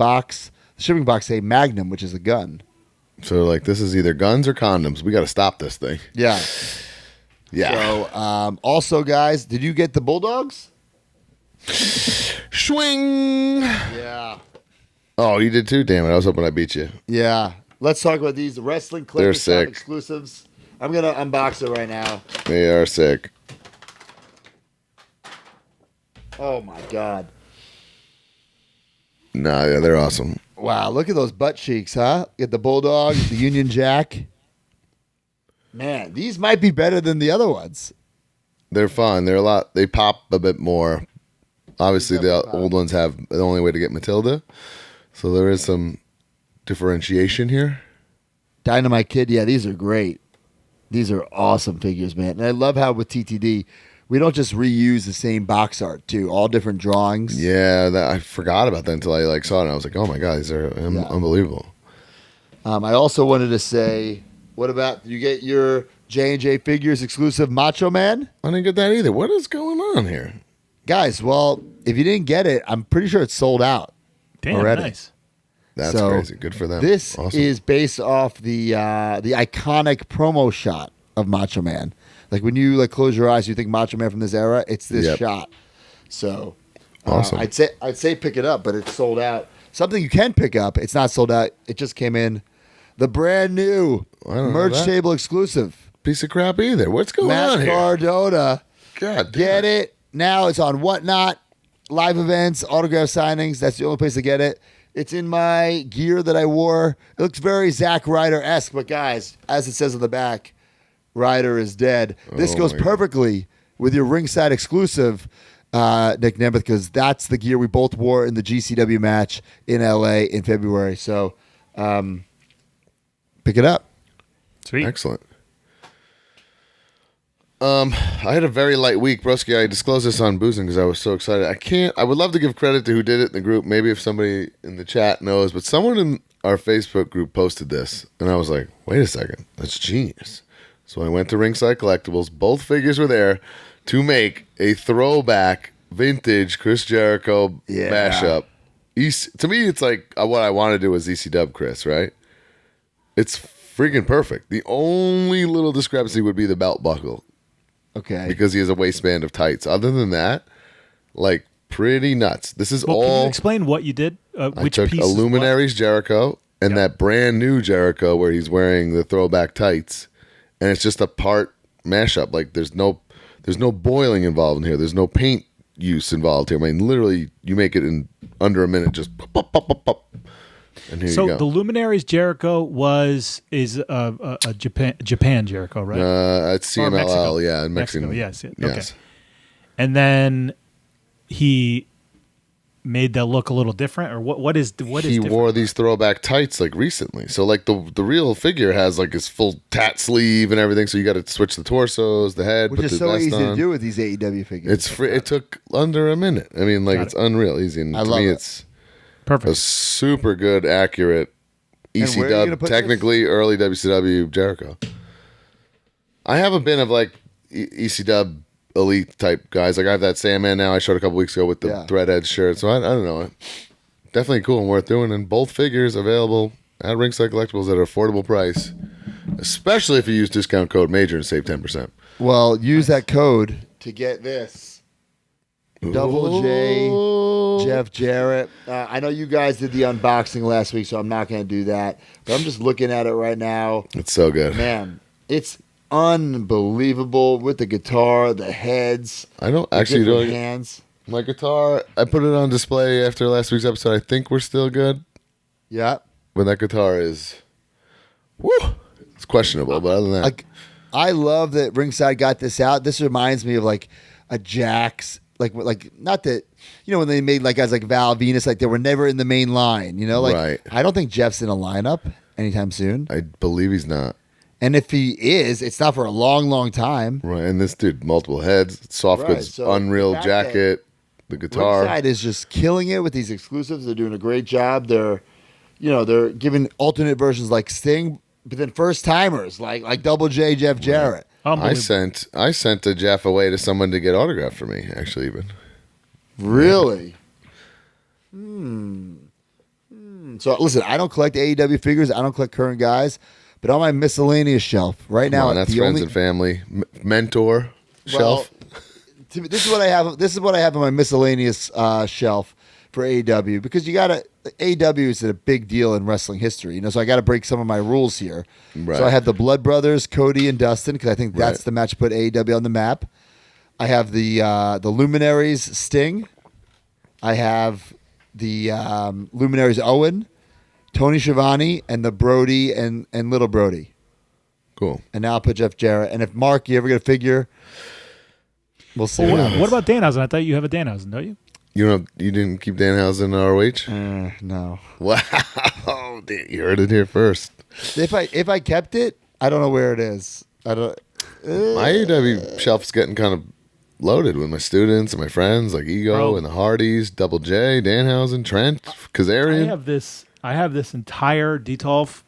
shipping box say Magnum, which is a gun. So, like, this is either guns or condoms. We got to stop this thing. Yeah. Yeah. So, also, guys, did you get the Bulldogs? Swing. Yeah. Oh, you did too? Damn it. I was hoping I beat you. Yeah. Let's talk about these Wrestling They're Clippers sick. exclusives. I'm going to unbox it right now. They are sick. Oh, my God. Nah, yeah, they're awesome. Wow, look at those butt cheeks, huh? Get the Bulldog, the Union Jack. Man, these might be better than the other ones. They're fun. They're they pop a bit more. Obviously, the old ones have the only way to get Matilda. So there is some differentiation here. Dynamite Kid, yeah, these are great. These are awesome figures, man. And I love how with TTD, we don't just reuse the same box art, too. All different drawings. Yeah, I forgot about that until I saw it, and I was like, oh, my God, these are unbelievable. I also wanted to say, what about, did you get your J&J Figures exclusive Macho Man? I didn't get that either. What is going on here? Guys, well, if you didn't get it, I'm pretty sure it's sold out. Damn, already. nice. That's crazy. Good for them. This Awesome. is based off the iconic promo shot of Macho Man. Like when you close your eyes, you think Macho Man from this era. It's this shot. So awesome. I'd say pick it up, but it's sold out. Something you can pick up. It's not sold out. It just came in. The brand new merch table exclusive. Piece of crap either. What's going on here? Cardona. God damn. Get it now. It's on Whatnot, live events, autograph signings. That's the only place to get it. It's in my gear that I wore. It looks very Zack Ryder-esque, but guys, as it says on the back, Ryder is dead. This goes perfectly with your ringside exclusive, Nick Nemeth, because that's the gear we both wore in the GCW match in LA in February. So pick it up. Sweet. Excellent. I had a very light week, Broski. I disclosed this on Boozing because I was so excited. I would love to give credit to who did it in the group. Maybe if somebody in the chat knows, but someone in our Facebook group posted this, and I was like, wait a second, that's genius. So I went to Ringside Collectibles. Both figures were there to make a throwback vintage Chris Jericho mashup. To me, it's like what I want to do is EC Chris, right? It's freaking perfect. The only little discrepancy would be the belt buckle. Okay. Because he has a waistband of tights. Other than that, like, pretty nuts. This is Well, all... can you explain what you did? I took a Luminaries Jericho and that brand new Jericho where he's wearing the throwback tights. And it's just a part mashup. Like, there's no boiling involved in here. There's no paint use involved here. I mean, literally, you make it in under a minute. Just pop, pop, pop, pop, pop. And here you go. So the Luminaries Jericho is a Japan Jericho, right? It's Or CMLL, Mexico. yeah, in Mexican. Yes. Okay. Yes. And then he made that look a little different, or what is He different? wore these throwback tights like recently. So like the real figure has like his full tat sleeve and everything. So you got to switch the torsos, the head, Which put is the so vest easy on. to do with these AEW figures. It's free. It took under a minute. I mean, like, it's unreal easy. And I to love me, it. it's Perfect. a super good, accurate And where are you gonna EC-dub, put technically early WCW Jericho. I have a bin of like EC-dub elite type guys. Like I have that Sandman now I showed a couple weeks ago with the thread edge shirt. So I don't know. Definitely cool and worth doing. And both figures available at Ringside Collectibles at an affordable price, especially if you use discount code MAJOR and save 10%. Well, use that code to get this. Double J, Jeff Jarrett. I know you guys did the unboxing last week, so I'm not going to do that. But I'm just looking at it right now. It's so good. Man, it's unbelievable with the guitar, the heads. I don't the actually different do. hands. My guitar, I put it on display after last week's episode. I think we're still good. Yeah. But that guitar is, woo, it's questionable. But other than that, Like, I love that Ringside got this out. This reminds me of like a Jax, like not that, when they made like guys like Val Venus, like they were never in the main line. Like Right. I don't think Jeff's in a lineup anytime soon. I believe he's not. And if he is, it's not for a long, long time. Right, and this dude, multiple heads, soft Right, goods, so unreal the fact jacket, the guitar. Ringside is just killing it with these exclusives. They're doing a great job. They're giving alternate versions like Sting, but then first timers like Double J, Jeff Jarrett. I sent a Jeff away to someone to get autographed for me. Actually, even Really? So listen, I don't collect AEW figures. I don't collect current guys, but on my miscellaneous shelf right now, that's the friends only and family, mentor shelf. This is what I have. This is what I have on my miscellaneous shelf for AEW, because AEW is a big deal in wrestling history, so I got to break some of my rules here. Right. So I have the Blood Brothers, Cody and Dustin, because I think that's Right. the match to put AEW on the map. I have the Luminaries Sting. I have the Luminaries Owen, Tony Schiavone, and the Brody and Little Brody. Cool. And now I'll put Jeff Jarrett. And if Mark, you ever get a figure, we'll see. Well, what about Danhausen? I thought you have a Danhausen, don't you? You didn't keep Danhausen in ROH? No. Wow, dude, you heard it here first. If I kept it, I don't know where it is. I don't. My AEW shelf's getting kind of loaded with my students and my friends, like Ego Bro. and the Hardys, Double J, Danhausen, Trent, Kazarian. I have this entire Detolf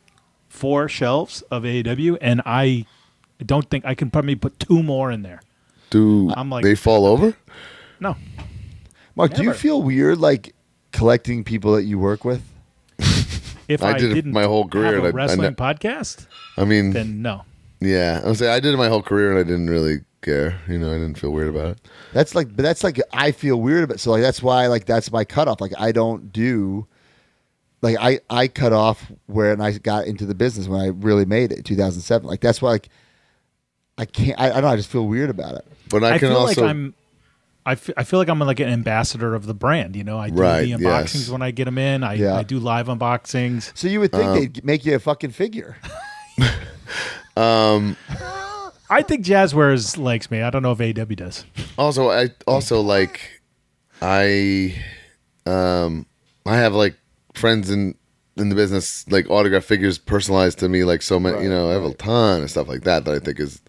4 shelves of AEW, and I don't think I can probably put 2 more in there. Do I'm like- they fall over? No. Mark, do you Never. feel weird like collecting people that you work with? If I I did it didn't my whole career, have a and I wrestling podcast, I mean, then no. yeah, I was saying I did it my whole career, and I didn't really care. I didn't feel weird about it. That's like I feel weird about. So like that's why that's my cutoff. Like I don't do. Like I cut off when I got into the business when I really made it, 2007. Like that's why I can't. I don't know. I just feel weird about it. But I can feel also. like I feel like I'm like an ambassador of the brand. I do Right, the unboxings yes. when I get them in. I do live unboxings. So you would think they'd make you a fucking figure. I think Jazzwares likes me. I don't know if AEW does. Also, I have like friends in the business, like autograph figures personalized to me, like so many. I have a ton of stuff like that I think is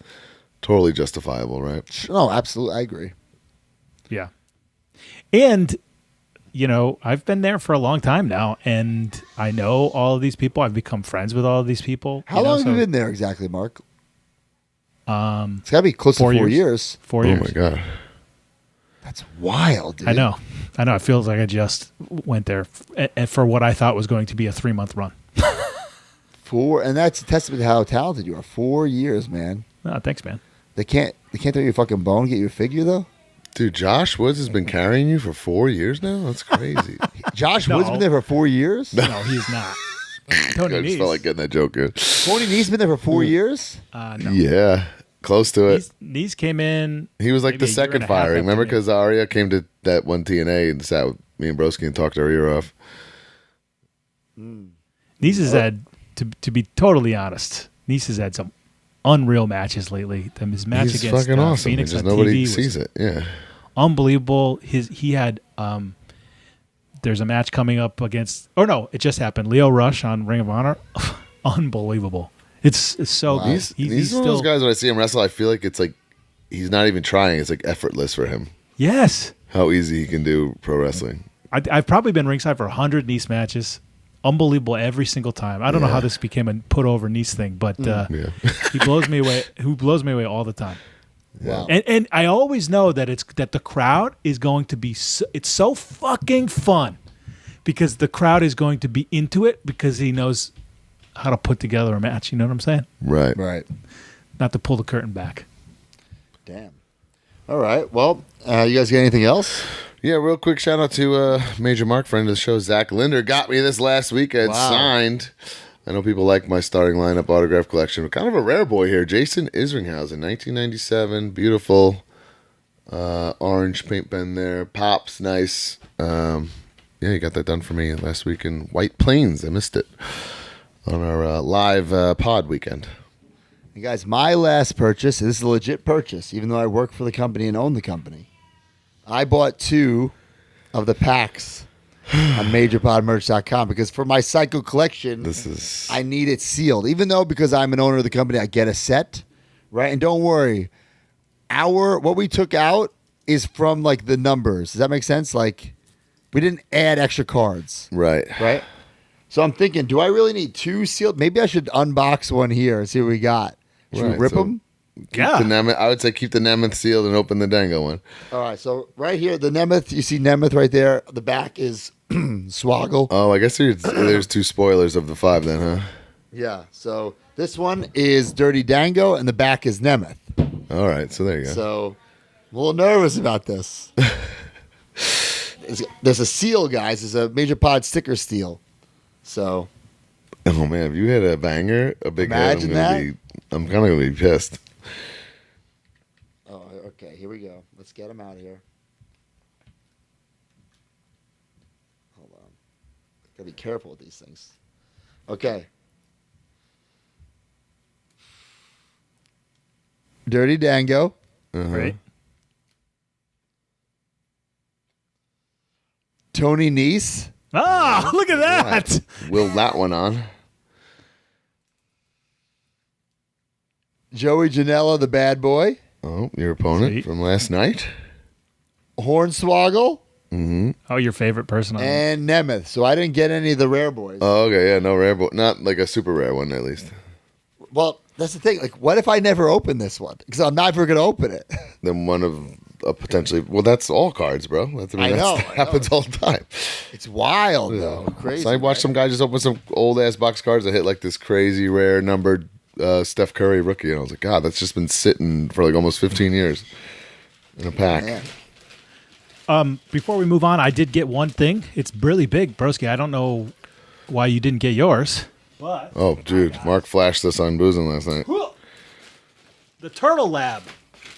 totally justifiable, right? No, absolutely. I agree. Yeah. And, I've been there for a long time now, and I know all of these people. I've become friends with all of these people. How long have you been there exactly, Mark? It's got to be close to 4 years. 4 years. Oh, my God. That's wild, dude. I know. It feels like I just went there for what I thought was going to be a 3-month run. And that's a testament to how talented you are. 4 years, man. Oh, thanks, man. They can't throw you a fucking bone and get you a figure, though? Dude, Josh Woods has been carrying you for 4 years now? That's crazy. Josh Woods been there for 4 years? No, he's not. Tony I just felt like getting that joke in. Tony Nese been there for 4 years? No. Yeah, close to it. These came in. He was like maybe the a year and second a half firing. after Remember, me. because Aria came to that one TNA and sat with me and Broski and talked our ear off. Nice has had, to be totally honest, Nice has had some unreal matches lately. His match He's against fucking awesome. Phoenix Just on nobody TV sees was it. Yeah. unbelievable. He had there's a match coming up against. Oh no, it just happened. Leo Rush on Ring of Honor, unbelievable. It's so good. He's one of those guys when I see him wrestle, I feel like it's like he's not even trying. It's like effortless for him. Yes, How easy he can do pro wrestling. I've probably been ringside for 100 Nice matches. Unbelievable every single time. I don't know how this became a put over Nice thing, but he blows me away. Who blows me away all the time. Wow. And I always know that that the crowd is going to be it's so fucking fun because the crowd is going to be into it because he knows how to put together a match. You know what I'm saying? Right. Right. Not to pull the curtain back. Damn. All right. Well, you guys got anything else? Yeah, real quick shout out to Major Mark, friend of the show, Zach Linder. Got me this last week. I had signed. I know people like my starting lineup autograph collection. Kind of a rare boy here. Jason Isringhausen, 1997. Beautiful orange paint pen there. Pops, nice. Yeah, you got that done for me last week in White Plains. I missed it on our live pod weekend. You guys, my last purchase, this is a legit purchase, even though I work for the company and own the company. I bought 2 of the packs on MajorPodMerch.com because for my Psycho collection, I need it sealed. Even though because I'm an owner of the company, I get a set, right? And don't worry, what we took out is from like the numbers. Does that make sense? Like we didn't add extra cards. Right. Right? So I'm thinking, do I really need 2 sealed? Maybe I should unbox one here and see what we got. Should we rip them? The Nemeth, I would say keep the Nemeth sealed and open the Dango one. All right, so right here, the Nemeth, you see Nemeth right there. The back is Swoggle. Oh, I guess there's 2 spoilers of the 5 then, huh? Yeah, so this one is Dirty Dango, and the back is Nemeth. All right, so there you go. So I'm a little nervous about this. There's a seal, guys. There's a Major Pod sticker seal. So. Oh, man, if you hit a banger, a big Imagine hit, I'm kind of going to be pissed. Oh, okay, here we go. Let's get him out of here. Hold on. Gotta be careful with these things. Okay. Dirty Dango. Right. Tony Nese. Oh, look at that. Will that one on. Joey Janela, the bad boy. Oh, your opponent from last night. Hornswoggle. Mm-hmm. Oh, your favorite person on And Nemeth. So I didn't get any of the rare boys. Oh, okay, yeah, no rare, not like a super rare one at least. Well, that's the thing. Like, what if I never open this one? Because I'm never going to open it. Then one of potentially. Well, that's all cards, bro. I know. That happens all the time. It's wild, though. Crazy. So I watched some guy just open some old ass box cards that hit like this crazy rare numbered Steph Curry rookie, and I was like, God, that's just been sitting for like almost 15 years in a pack. Man. Before we move on, I did get one thing. It's really big, Broski. I don't know why you didn't get yours. But Oh, dude, Mark flashed this on Boozing last night. the Turtle Lab.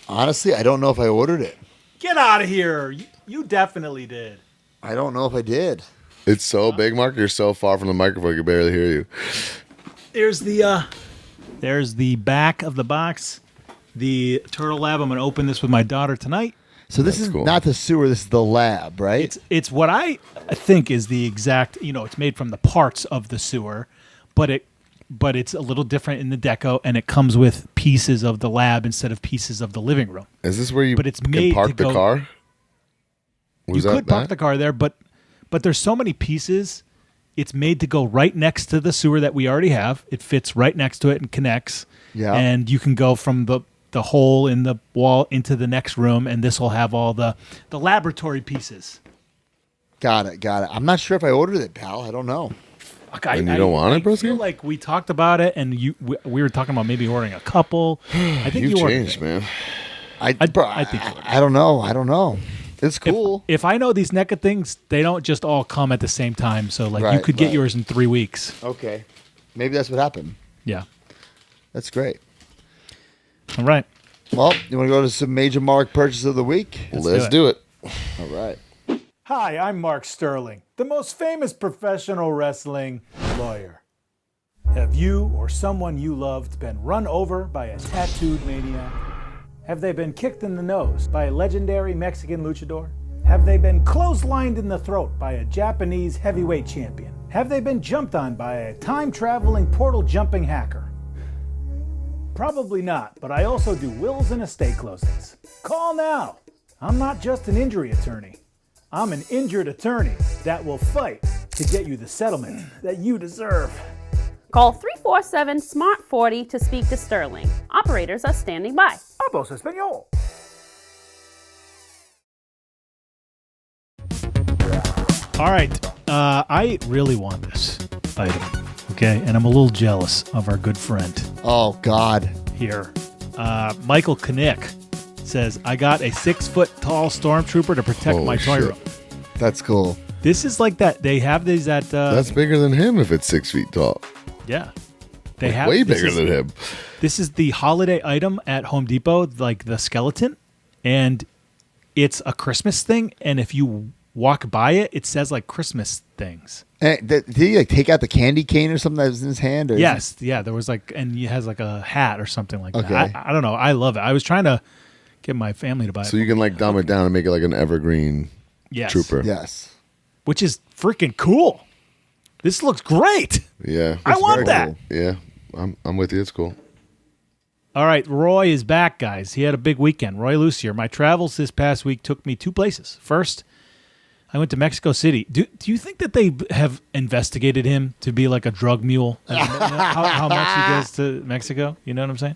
Honestly, I don't know if I ordered it. Get out of here. You definitely did. I don't know if I did. It's so big, Mark. You're so far from the microphone, I can barely hear you. There's the back of the box. The Turtle Lab. I'm going to open this with my daughter tonight. So this is not the sewer. This is the lab, right? It's what I think is the exact. It's made from the parts of the sewer, but but it's a little different in the deco, and it comes with pieces of the lab instead of pieces of the living room. Is this where you But it's can made park to the go- car? Was You that could park that? the car there, but there's so many pieces. It's made to go right next to the sewer that we already have. It fits right next to it and connects. Yeah. And you can go from the hole in the wall into the next room, and this will have all the laboratory pieces. Got it. I'm not sure if I ordered it, pal. I don't know. Fuck, And you don't want it, I Broski? feel like we talked about it, and we were talking about maybe ordering a couple. I think You've you ordered changed, it. man. I think you ordered it. I don't know. It's cool. If I know these NECA things, they don't just all come at the same time. So like you Right, could get right. yours in 3 weeks. Okay. Maybe that's what happened. Yeah. That's great. All right. Well, you want to go to some major mark purchase of the week? Let's do it. All right. Hi, I'm Mark Sterling, the most famous professional wrestling lawyer. Have you or someone you loved been run over by a tattooed maniac? Have they been kicked in the nose by a legendary Mexican luchador? Have they been clotheslined in the throat by a Japanese heavyweight champion? Have they been jumped on by a time-traveling portal-jumping hacker? Probably not, but I also do wills and estate closings. Call now. I'm not just an injury attorney. I'm an injured attorney that will fight to get you the settlement that you deserve. Call 347-SMART-40 to speak to Sterling. Operators are standing by. Hablo español. All right. I really want this item, okay? And I'm a little jealous of our good friend Oh, God. here. Michael Knick says, I got a 6-foot-tall stormtrooper to protect Holy my toy shit. room. That's cool. This is like that. They have these at... That's bigger than him if it's 6 feet tall. yeah. They have Way this bigger is- than him. This is the holiday item at Home Depot, like the skeleton, and it's a Christmas thing. And if you walk by it, it says like Christmas things. Did he like take out the candy cane or something that was in his hand? Or Yes, yeah. There was like, and he has like a hat or something like Okay. that. I don't know. I love it. I was trying to get my family to buy So it. you can like dumb it down and make it like an evergreen Yes. trooper. Yes. Which is freaking cool. This looks great. Yeah. I want very that. cool. Yeah. I'm with you. It's cool. All right, Roy is back, guys. He had a big weekend. Roy Lucier. My travels this past week took me 2 places. First, I went to Mexico City. Do you think that they have investigated him to be like a drug mule? how much he goes to Mexico? You know what I'm saying?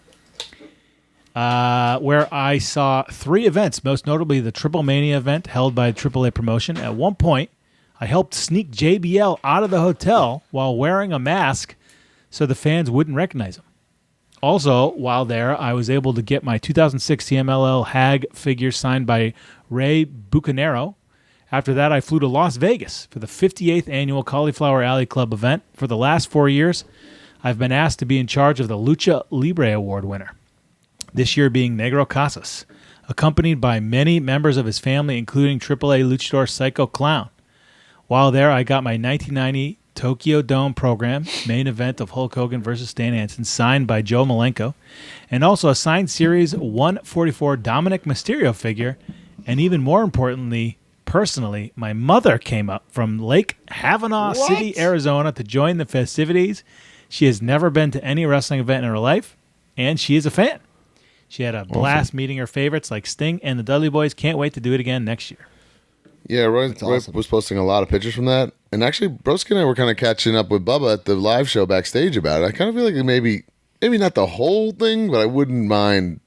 Where I saw 3 events, most notably the Triple Mania event held by AAA Promotion. At one point, I helped sneak JBL out of the hotel while wearing a mask so the fans wouldn't recognize him. Also, while there, I was able to get my 2006 CMLL Hag figure signed by Ray Bucanero. After that, I flew to Las Vegas for the 58th annual Cauliflower Alley Club event. For the last 4 years, I've been asked to be in charge of the Lucha Libre Award winner, this year being Negro Casas, accompanied by many members of his family, including AAA luchador Psycho Clown. While there, I got my 1990 Tokyo Dome program, main event of Hulk Hogan versus Stan Hansen, signed by Joe Malenko, and also a signed Series 144 Dominic Mysterio figure, and even more importantly, personally, my mother came up from Lake Havana City, Arizona to join the festivities. She has never been to any wrestling event in her life, and she is a fan. She had a blast meeting her favorites like Sting and the Dudley Boys. Can't wait to do it again next year. Yeah, Roy awesome. was posting a lot of pictures from that. And actually, Broski and I were kind of catching up with Bubba at the live show backstage about it. I kind of feel like maybe not the whole thing, but I wouldn't mind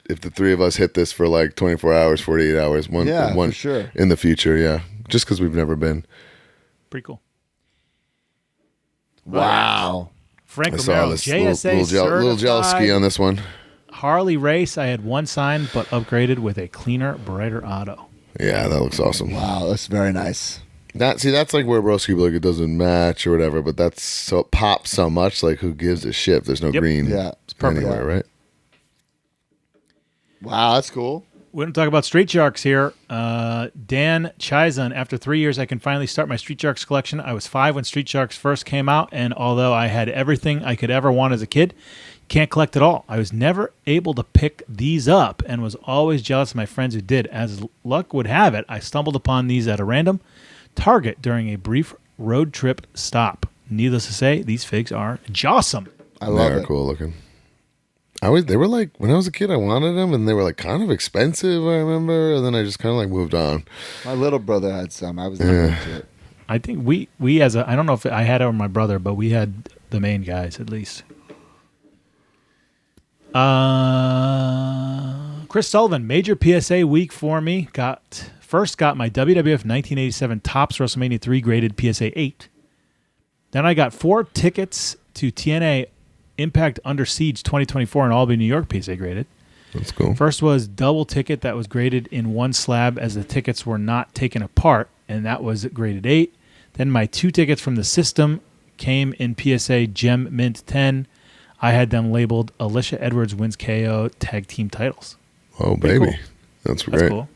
if the 3 of us hit this for like 24 hours, 48 hours, one for sure. in the future, yeah. Just because we've never been. Pretty cool. Wow. Frank I saw Romero, this JSA little jealousy certified on this one. Harley race. I had 1 signed, but upgraded with a cleaner, brighter auto. Yeah, that looks awesome. Wow, that's very nice. That's like where Broski like it doesn't match or whatever, but that's so it pops so much. Like who gives a shit if there's no green Yeah, it's perfect. anywhere, right? Wow, that's cool. We're going to talk about Street Sharks here. Dan Chizan, after 3 years, I can finally start my Street Sharks collection. I was 5 when Street Sharks first came out, and although I had everything I could ever want as a kid, can't collect it all. I was never able to pick these up and was always jealous of my friends who did. As luck would have it, I stumbled upon these at a random Target during a brief road trip stop. Needless to say, these figs are jawsome. I love They're it. cool looking. They were like, when I was a kid, I wanted them, and they were like kind of expensive, I remember, and then I just kind of like moved on. My little brother had some. I was never into it. I think we I don't know if I had it or my brother, but we had the main guys at least. Chris Sullivan, major PSA week for me. Got my WWF 1987 Topps WrestleMania 3 graded PSA 8. Then I got 4 tickets to TNA Impact Under Siege 2024 in Albany, New York, PSA graded. That's cool. First was double ticket that was graded in one slab as the tickets were not taken apart, and that was graded 8. Then my 2 tickets from the system came in PSA Gem Mint 10. I had them labeled Alicia Edwards wins KO tag team titles. Oh, Pretty baby. cool. That's That's great. cool.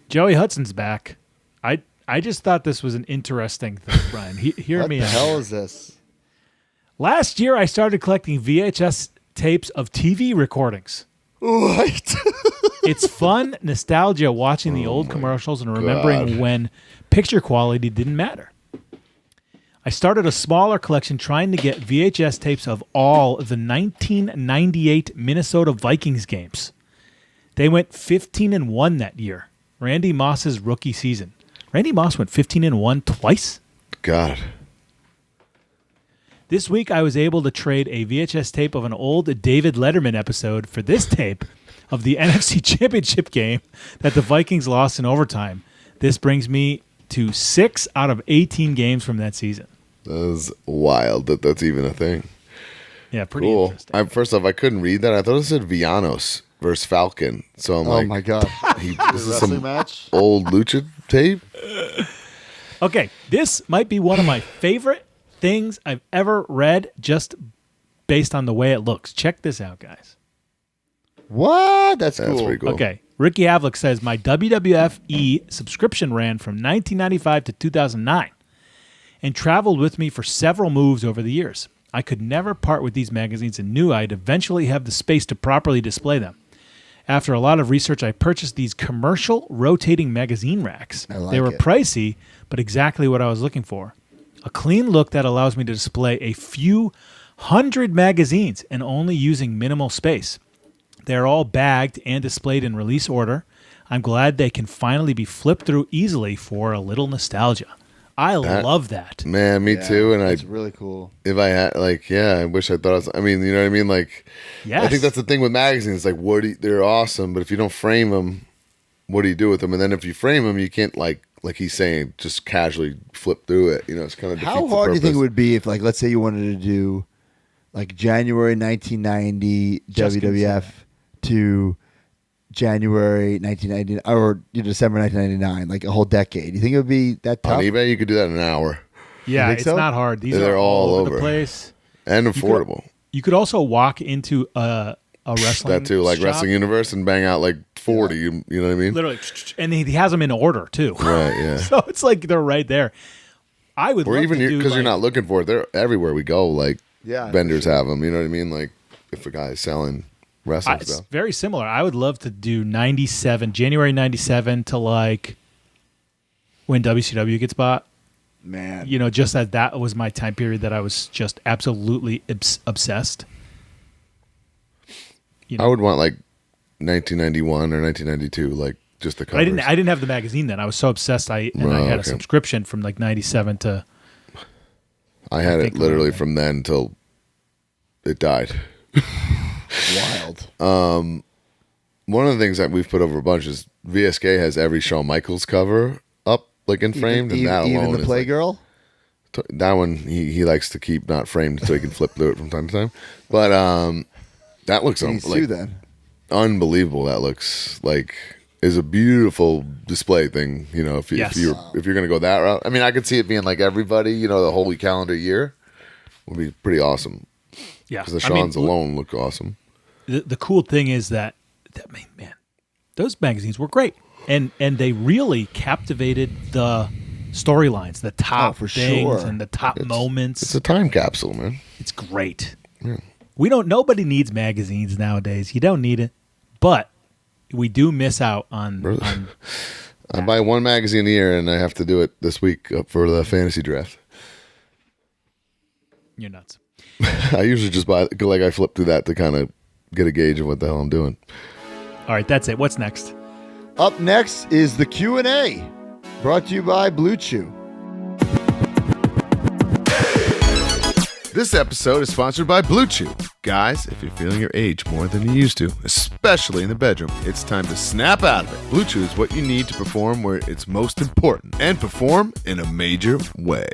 Joey Hudson's back. I just thought this was an interesting thing, Brian. Hear What me the out. hell is this? Last year, I started collecting VHS tapes of TV recordings. What? It's fun nostalgia watching the old commercials and remembering when picture quality didn't matter. I started a smaller collection trying to get VHS tapes of all the 1998 Minnesota Vikings games. They went 15-1 that year. Randy Moss's rookie season. Randy Moss went 15-1 twice. God. This week, I was able to trade a VHS tape of an old David Letterman episode for this tape of the NFC Championship game that the Vikings lost in overtime. This brings me to 6 out of 18 games from that season. That is wild that that's even a thing. Yeah, pretty Cool. interesting. First off, I couldn't read that. I thought it said Villanos versus Falcon. So I'm Oh like, my god! this is Wrestling some match. old lucha tape. Okay, this might be one of my favorite things I've ever read just based on the way it looks. Check this out, guys. What? That's That's cool. pretty cool. Okay, Ricky Havlick says, my WWF subscription ran from 1995 to 2009 and traveled with me for several moves over the years. I could never part with these magazines and knew I'd eventually have the space to properly display them. After a lot of research, I purchased these commercial rotating magazine racks. They were pricey, but exactly what I was looking for. A clean look that allows me to display a few hundred magazines and only using minimal space. They're all bagged and displayed in release order. I'm glad they can finally be flipped through easily for a little nostalgia. I love that. Man, me too. And It's really cool. if I had I wish I thought. I mean, you know what I mean? Like, Yes. I think that's the thing with magazines. Like, they're awesome, but if you don't frame them, what do you do with them? And then if you frame them, you can't like he's saying, just casually flip through it. You know, it's kind of How hard do you think it would be if, like, let's say you wanted to do, like, January 1990 WWF to January 1999 or December 1999, like a whole decade? You think it would be that tough? On eBay, you could do that in an hour. Yeah, think it's so? not hard. These They're are all over over. the place. And affordable. You could also walk into a wrestling That too, like shop, Wrestling Universe, and bang out like 40. You know what I mean? literally, and he has them in order too. Right, yeah. So it's like they're right there. I would Or love even to do because you're like- not looking for it, they're everywhere we go. Like, Yeah, vendors have them. You know what I mean? Like, if a guy's selling wrestling It's stuff. very similar. I would love to do 97, January 97 to like when WCW gets bought. Man. You know, just as that was my time period that I was just absolutely obsessed. You know, I would want like 1991 or 1992, like just the but covers. I didn't have the magazine then. I was so obsessed. I had a okay. subscription from like 97 to I had think it literally around from then till it died. Wild. One of the things that we've put over a bunch is VSK has every Shawn Michaels cover up, like in framed, and that even alone the is like, Playgirl? that one he likes to keep not framed so he can flip through it from time to time. But that looks Can you sue like then? unbelievable. That looks like is a beautiful display thing. You know, if Yes. you're gonna go that route, I mean, I could see it being like everybody. You know, the whole calendar year would be pretty awesome yeah. because the Shawns alone look awesome. The cool thing is that man, those magazines were great, and they really captivated the storylines, the top for things, sure. and the top moments. It's a time capsule, man. It's great. Nobody needs magazines nowadays. You don't need it, but we do miss out on I buy one magazine a year, and I have to do it this week for the fantasy draft. you're nuts. I usually just buy, like, I flip through that to kind of get a gauge of what the hell I'm doing. All right, that's it. What's next? Up next is the Q&A, brought to you by Blue Chew. This episode is sponsored by Blue Chew. Guys, if you're feeling your age more than you used to, especially in the bedroom, it's time to snap out of it. Blue Chew is what you need to perform where it's most important, and perform in a major way.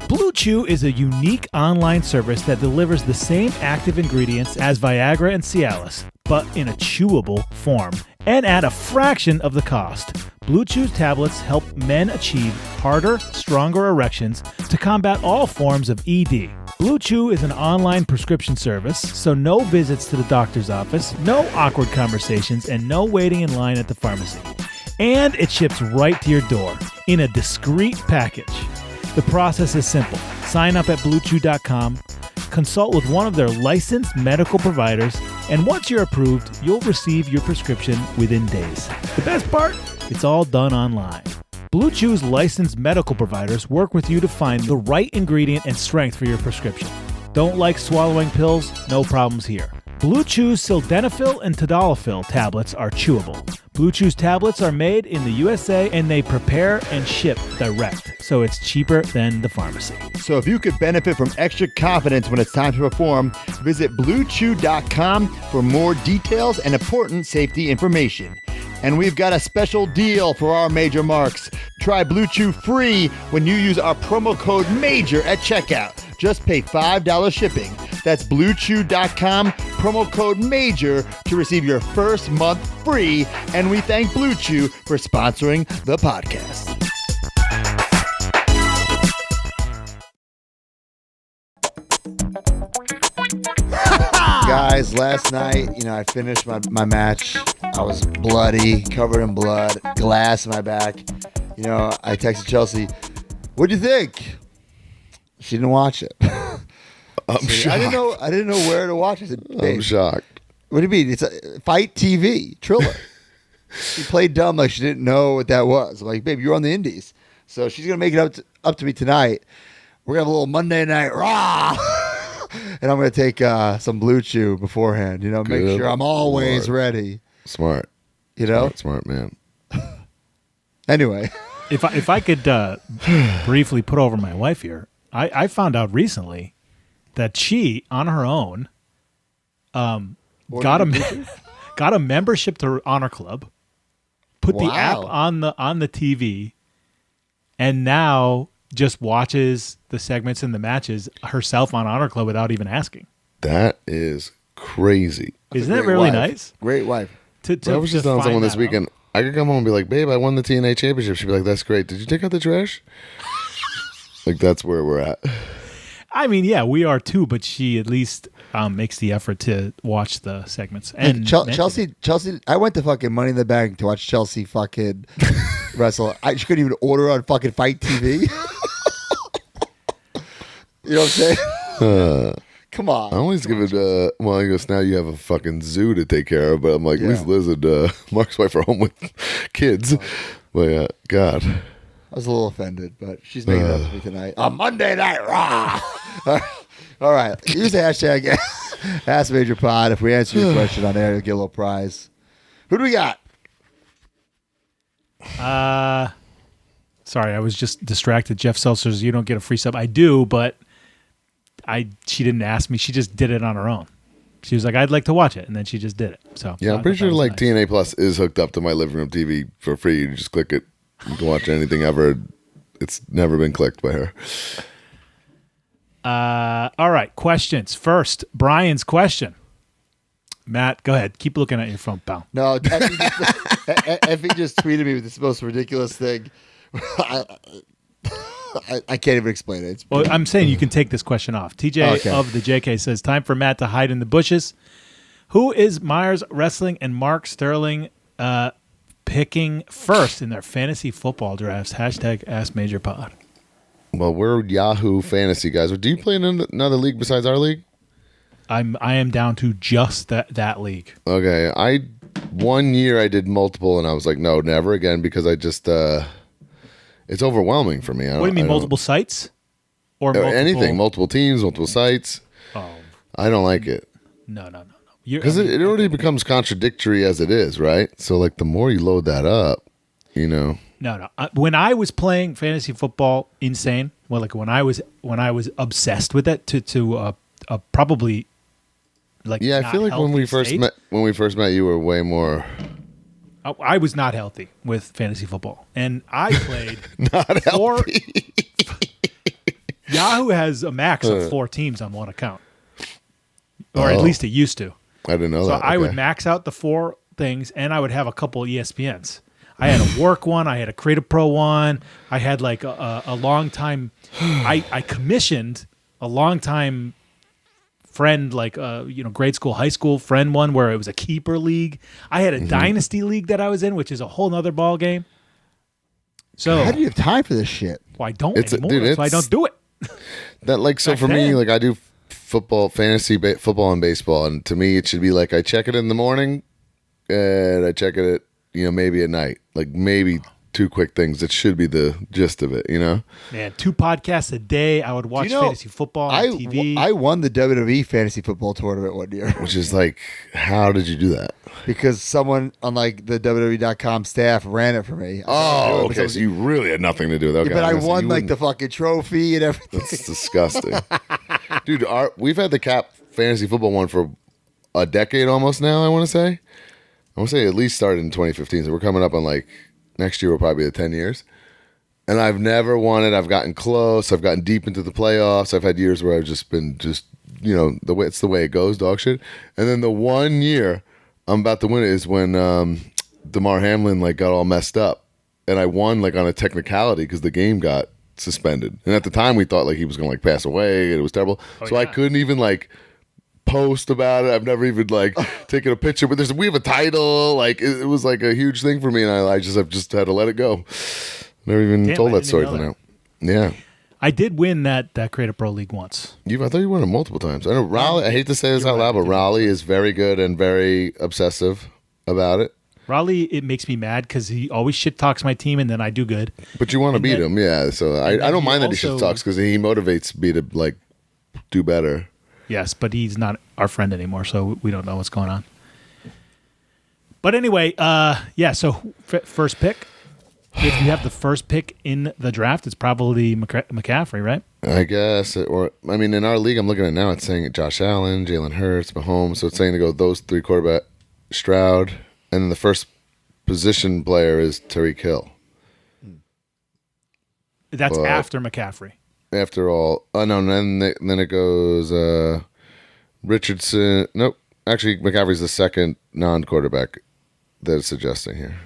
Blue Chew is a unique online service that delivers the same active ingredients as Viagra and Cialis, but in a chewable form, and at a fraction of the cost. Blue Chew's tablets help men achieve harder, stronger erections to combat all forms of ED. Blue Chew is an online prescription service, so no visits to the doctor's office, no awkward conversations, and no waiting in line at the pharmacy. And it ships right to your door in a discreet package. The process is simple. Sign up at BlueChew.com, consult with one of their licensed medical providers, and once you're approved, you'll receive your prescription within days. The best part? It's all done online. Blue Chew's licensed medical providers work with you to find the right ingredient and strength for your prescription. Don't like swallowing pills? No problems here. Blue Chew's sildenafil and tadalafil tablets are chewable. Blue Chew's tablets are made in the USA and they prepare and ship direct, so it's cheaper than the pharmacy. So if you could benefit from extra confidence when it's time to perform, visit BlueChew.com for more details and important safety information. And we've got a special deal for our major marks. Try Blue Chew free when you use our promo code MAJOR at checkout. Just pay $5 shipping. That's BlueChew.com, promo code MAJOR to receive your first month free. And we thank Blue Chew for sponsoring the podcast. Guys, last night, I finished my match. I was bloody, covered in blood, glass in my back. I texted Chelsea, "What'd you think?" She didn't watch it. I'm shocked. I didn't know where to watch it. I said, "Babe, I'm shocked. what do you mean? It's a Fight TV, Triller." She played dumb like she didn't know what that was. I'm like, "Babe, you're on the Indies." So she's going to make it up to me tonight. We're going to have a little Monday Night Raw. And I'm going to take some Blue Chew beforehand, make Good sure I'm always Lord. ready. Smart. Smart man. Anyway. If I could briefly put over my wife here, I found out recently that she, on her own, got a membership to Honor Club, put the app on the TV, and now just watches the segments and the matches herself on Honor Club without even asking. That is crazy. Isn't that really nice? Great wife. I was just telling someone this weekend, I could come home and be like, "Babe, I won the TNA championship." She'd be like, "That's great. Did you take out the trash?" Like, that's where we're at. I mean, yeah, we are too, but she at least makes the effort to watch the segments. And Chelsea, I went to fucking Money in the Bank to watch Chelsea fucking wrestle. She couldn't even order on fucking Fight TV. You know what I'm saying? Come on. I always give it, I guess now you have a fucking zoo to take care of, but I'm like, at least Liz and Mark's wife are home with kids. But God. I was a little offended, but she's making it up to me tonight. On Monday Night Raw. All right. Use the hashtag Ask Major Pod. If we answer your question on air, you'll get a little prize. Who do we got? Sorry, I was just distracted. Jeff Seltzer's, you don't get a free sub. I do, but she didn't ask me. She just did it on her own. She was like, "I'd like to watch it," and then she just did it. So yeah, I'm pretty sure like nice. TNA Plus is hooked up to my living room TV for free. You just click it. You can watch anything ever. It's never been clicked by her. All right, questions. First, Brian's question. Matt, go ahead. Keep looking at your phone, pal. No, Effie just tweeted me with this most ridiculous thing. I can't even explain it. Well, I'm saying you can take this question off. TJ of the JK says, time for Matt to hide in the bushes. Who is Myers Wrestling and Mark Sterling picking first in their fantasy football drafts? Hashtag AskMajorPod. Well, we're Yahoo Fantasy guys. Do you play in another league besides our league? I am down to just that league. Okay. 1 year I did multiple and I was like, no, never again, because I just it's overwhelming for me. What do you mean, multiple sites? Or anything, multiple teams, multiple sites. Oh, I don't like it. no. Because it already becomes contradictory as it is, right? So, like, the more you load that up, you know. No. When I was playing fantasy football, insane. Well, like when I was obsessed with it to probably like. Yeah, I not feel like when we healthy first met, you were way more I was not healthy with fantasy football, and I played not healthy. Yahoo has a max of 4 teams on one account, or at least it used to. I didn't know that. So I would Okay. max out the 4 things, and I would have a couple ESPNs. I had a work one. I had a Creative Pro one. I had like a long time. I commissioned a long time friend, like grade school, high school friend one where it was a keeper league. I had a dynasty league that I was in, which is a whole nother ball game. So How do you have time for this shit? well, I don't It's- anymore. dude, That's why I it's- don't do it. That like so Back for me, then. like I do football, fantasy football and baseball, and to me it should be like I check it in the morning, and I check it at maybe at night, like maybe 2 quick things. It should be the gist of it, Man, 2 podcasts a day. I would watch fantasy football on TV. I won the WWE fantasy football tournament one year Which is like, how did you do that? because someone on like the WWE.com staff ran it for me. Oh, okay. So you really had nothing to do with it. Okay, but I was gonna say, won you like the wouldn't- fucking trophy and everything. That's disgusting, dude. We've had the Cap fantasy football one for a decade almost now. I want to say at least started in 2015. So we're coming up on like next year will probably be the 10 years. And I've never won it. I've gotten close. I've gotten deep into the playoffs. I've had years where I've just been the way it's the way it goes, dog shit. And then the one year I'm about to win it is when DeMar Hamlin like got all messed up, and I won like on a technicality because the game got suspended. And at the time we thought like he was gonna like pass away, and it was terrible. So I couldn't even like post about it. I've never even like taken a picture. But we have a title. Like it was like a huge thing for me, and I've just had to let it go. Never even Damn, told I that didn't story even till know now. Yeah. I did win that Creative Pro League once. I thought you won it multiple times. I know Raleigh. I hate to say this out loud, but Raleigh is very good and very obsessive about it. Raleigh, it makes me mad because he always shit talks my team, and then I do good. But you want to And beat then- him, yeah. So I then don't he mind that he shit also- talks because he motivates me to like do better. Yes, but he's not our friend anymore, so we don't know what's going on. But anyway, so first pick. If you have the first pick in the draft, it's probably McCaffrey, right? I guess, in our league, I'm looking at now. It's saying Josh Allen, Jalen Hurts, Mahomes. So it's saying to go those 3 quarterback, Stroud, and then the first position player is Tyreek Hill. That's But- after McCaffrey. After all, no, then it goes Richardson. Nope, actually, McCaffrey's the second non-quarterback that it's suggesting here.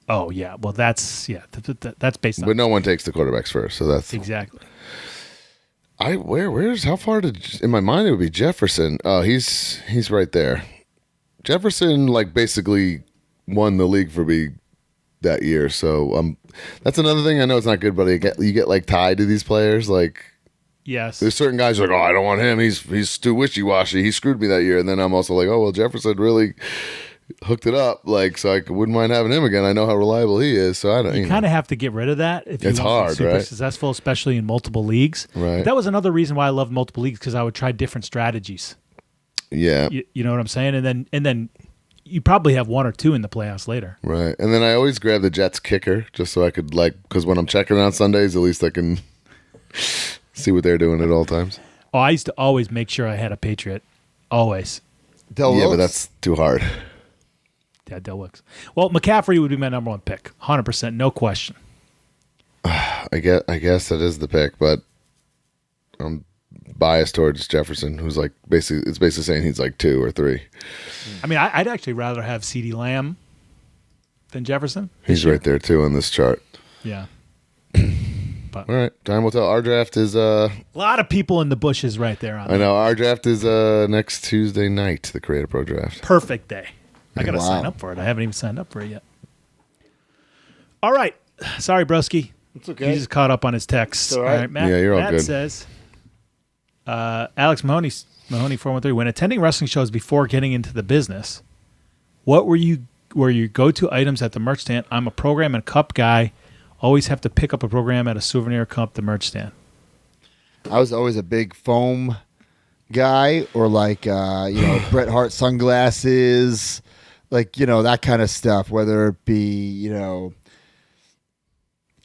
Oh yeah, well that's that's based on But no one takes the quarterbacks first, so that's exactly. how far did in my mind it would be Jefferson. Oh, he's right there. Jefferson like basically won the league for me that year. So that's another thing. I know it's not good, but you get like tied to these players. Like Yes. there's certain guys who are like, oh, I don't want him. He's too wishy washy. He screwed me that year. And then I'm also like, oh well, Jefferson really hooked it up. Like so, I wouldn't mind having him again. I know how reliable he is. So I don't. You kind of have to get rid of that if you It's want to be hard, super right? successful, especially in multiple leagues. Right. That was another reason why I loved multiple leagues because I would try different strategies. Yeah. You know what I'm saying? And then you probably have 1 or 2 in the playoffs later. Right. And then I always grab the Jets kicker just so I could because when I'm checking on Sundays, at least I can see what they're doing at all times. Oh, I used to always make sure I had a Patriot. Always. Del Yeah, but Wilkes? that's too hard. Yeah, Del Wicks. Well, McCaffrey would be my number 1 pick. 100%, no question. I guess that is the pick, but I'm biased towards Jefferson, who's like basically saying he's like 2 or 3. I mean, I'd actually rather have CeeDee Lamb than Jefferson. He's right there too on this chart. Yeah. All right, time will tell. Our draft is A lot of people in the bushes right there on I know our draft is next Tuesday night, the Creative Pro draft. perfect day. I got to Wow. sign up for it. I haven't even signed up for it yet. All right. Sorry, Broski. It's okay. He just caught up on his texts. all right. Matt, Yeah, you're all Matt good. says, Alex Mahoney 413, when attending wrestling shows before getting into the business, what were your go-to items at the merch stand? I'm a program and cup guy. Always have to pick up a program at a souvenir cup, the merch stand. I was always a big foam guy, or like Bret Hart sunglasses, like that kind of stuff. Whether it be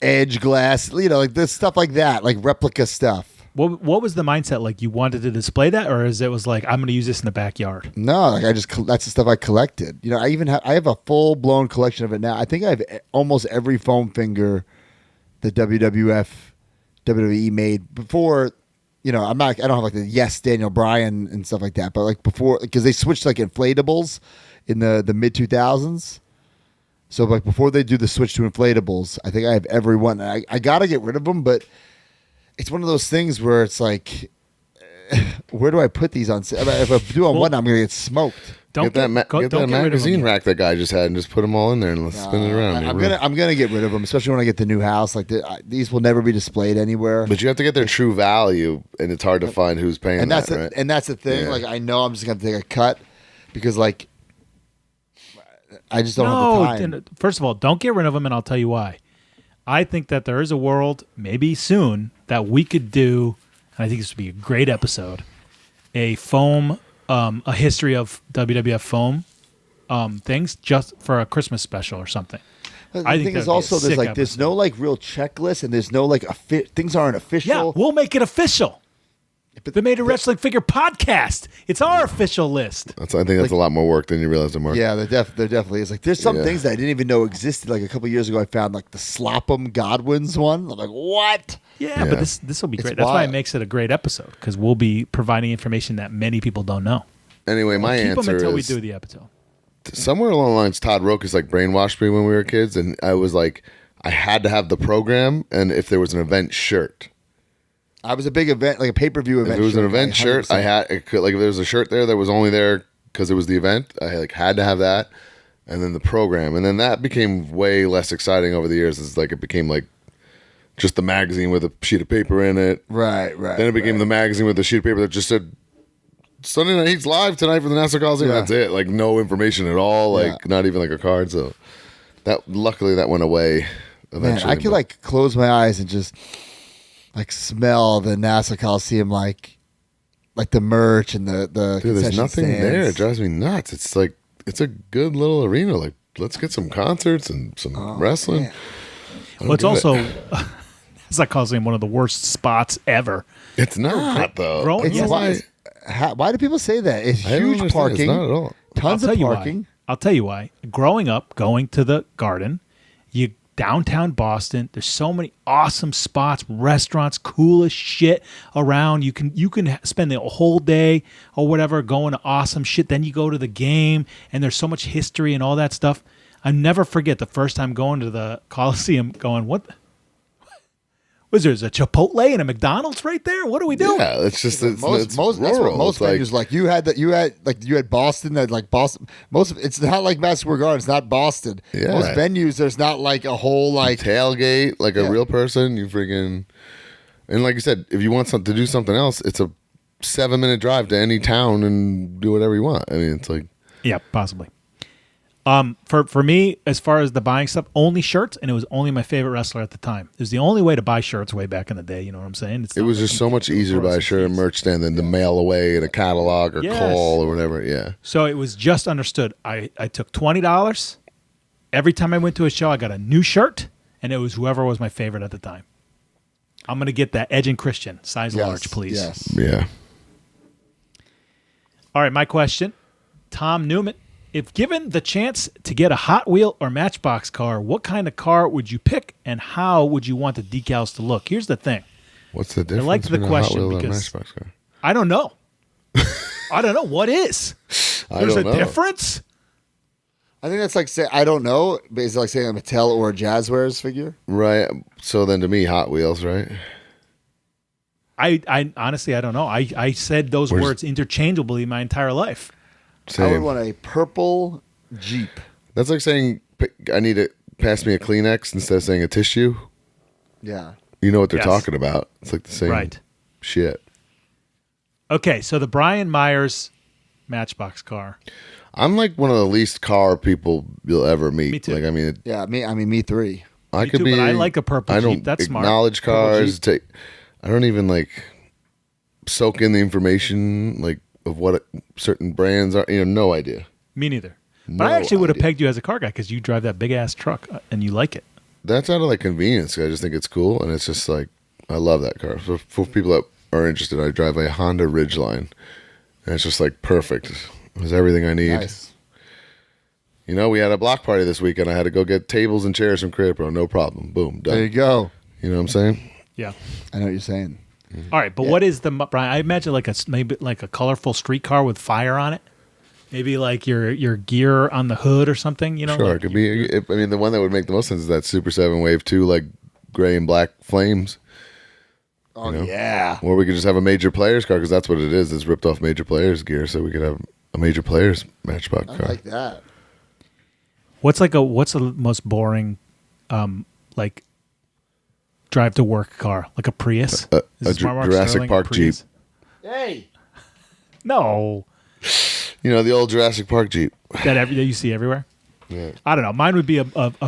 Edge glass, like this stuff like that, like replica stuff. What was the mindset? Like you wanted to display that, or is it was like I'm going to use this in the backyard? No, like that's the stuff I collected. I even have a full blown collection of it now. I think I have almost every foam finger that WWE made before. I don't have like the Yes Daniel Bryan and stuff like that, but like before, because they switched like inflatables in the mid 2000s. So like before they do the switch to inflatables, I think I have every one. I got to get rid of them, but it's one of those things where it's like, where do I put these on? If I do on one, I'm going to get smoked. Get that magazine rack that guy just had and just put them all in there and let's spin it around. I'm gonna get rid of them, especially when I get the new house. Like these will never be displayed anywhere. But you have to get their true value, and it's hard to find who's paying and that's that, right? And that's the thing. Yeah. Like I know I'm just gonna take a cut because like I just don't have the time. First of all, don't get rid of them, and I'll tell you why. I think that there is a world, maybe soon, that we could do, and I think this would be a great episode, a history of WWF foam things just for a Christmas special or something. The thing is also there's no like real checklist, and there's no like things aren't official. Yeah, we'll make it official. The Major Wrestling Figure Podcast. It's our official list. I think that's a lot more work than you realize, Mark. Yeah, there definitely is. Like, there's some things that I didn't even know existed. Like a couple years ago, I found like the Slop'em Godwins one. I'm like, what? Yeah, but this will be great. That's why it makes it a great episode, because we'll be providing information that many people don't know. Anyway, my answer is keep them until we do the episode. Somewhere along the lines, Todd Rokas like brainwashed me when we were kids, and I was like, I had to have the program, and if there was an event shirt. I was a big event, like a pay-per-view event. If it was an event shirt, I had if there was a shirt there that was only there because it was the event, I had to have that, and then the program, and then that became way less exciting over the years. It's like it became like just the magazine with a sheet of paper in it. Right. Then it became the magazine with a sheet of paper that just said Sunday Night Heat's live tonight for the Nassau Coliseum. Yeah. That's it. Like no information at all. Like not even like a card. So luckily that went away eventually. Man, I could like close my eyes and just like smell the Nassau Coliseum, like the merch and the dude, there's nothing stands. there. It drives me nuts. It's like it's a good little arena. Like let's get some concerts and some wrestling. Well, it's also it's like Coliseum one of the worst spots ever. It's not though. Why do people say that? It's huge parking. It's not at all. Tons of parking. I'll tell you why. Growing up, going to the Garden, downtown Boston, there's so many awesome spots, restaurants, coolest shit around. You can spend the whole day or whatever going to awesome shit. Then you go to the game, and there's so much history and all that stuff. I never forget the first time going to the Coliseum, going, what? Was there's a Chipotle and a McDonald's right there? What are we doing? Yeah, it's just it's rural. That's what most venues like. You had Boston that like Boston. It's not like Madison Square Garden. It's not Boston. Yeah. Most venues there's not like a whole like tailgate like a real person. You freaking and like you said, if you want to do something else, it's a 7-minute drive to any town and do whatever you want. I mean, it's like possibly. For me, as far as the buying stuff, only shirts, and it was only my favorite wrestler at the time. It was the only way to buy shirts way back in the day. You know what I'm saying? It was just so much easier to buy a shirt at a merch stand than to mail away in a catalog or call or whatever. Yeah. So it was just understood. I took $20 every time I went to a show. I got a new shirt, and it was whoever was my favorite at the time. I'm gonna get that Edge and Christian size large, please. Yes. Yeah. All right, my question, Tom Newman. If given the chance to get a Hot Wheel or Matchbox car, what kind of car would you pick, and how would you want the decals to look? Here's the thing. What's the difference? I like the question Hot Wheel because Matchbox car? I don't know. I don't know. What is? There's a difference? I think that's like say I don't know, but it's like saying a Mattel or a Jazzwares figure. Right. So then to me, Hot Wheels, right? I honestly, I don't know. I said those words interchangeably my entire life. Same. I would want a purple Jeep. That's like saying I need to pass me a Kleenex instead of saying a tissue. Yeah. You know what they're talking about. It's like the same shit. Okay, so the Brian Myers Matchbox car. I'm like one of the least car people you'll ever meet. Me too. Like me three. I Me could too, be. but I like a purple I Jeep. don't That's smart. acknowledge cars. I don't even like. soak in the information like of what certain brands are. No idea. Me neither. No But I actually would have idea. pegged you as a car guy because you drive that big ass truck and you like it. That's out of like convenience. I just think it's cool, and it's just like I love that car. For people that are interested, I drive a Honda Ridgeline, and it's just like perfect. It's everything I need. Nice. We had a block party this weekend. I had to go get tables and chairs from Crib Pro. No problem. Boom. Done. There you go. You know what I'm saying? Yeah. I know what you're saying. All right, but what is Brian? I imagine maybe like a colorful street car with fire on it. Maybe like your gear on the hood or something. Sure, like it could be. The one that would make the most sense is that Super 7 Wave 2, like gray and black flames. Oh, yeah. Or we could just have a Major Players car because that's what it is. It's ripped off Major Players gear, so we could have a Major Players Matchbox I car. like that. What's the most boring, like drive to work car? Like a Prius? A Is Smart Mark Jurassic Sterling a Park Prius? Jeep. Hey. No, The old Jurassic Park Jeep. that you see everywhere. Yeah. I don't know. Mine would be a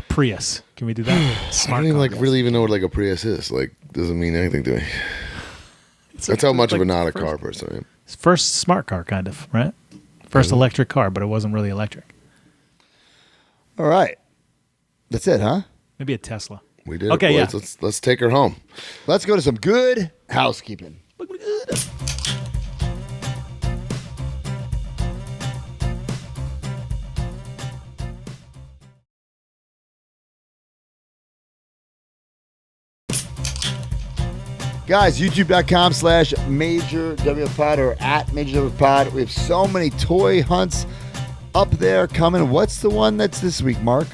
Prius. Can we do that? I Smart don't even car. really even know what like a Prius is. Like, doesn't mean anything to me. That's how much of a not a car person I am. First smart car, kind of, right? First electric car, but it wasn't really electric. All right. That's it, huh? Maybe a Tesla. We did. Okay, it, boys. Let's take her home. Let's go to some good housekeeping. Guys, youtube.com/MajorWPod or at MajorWPod. We have so many toy hunts up there coming. What's the one that's this week, Mark?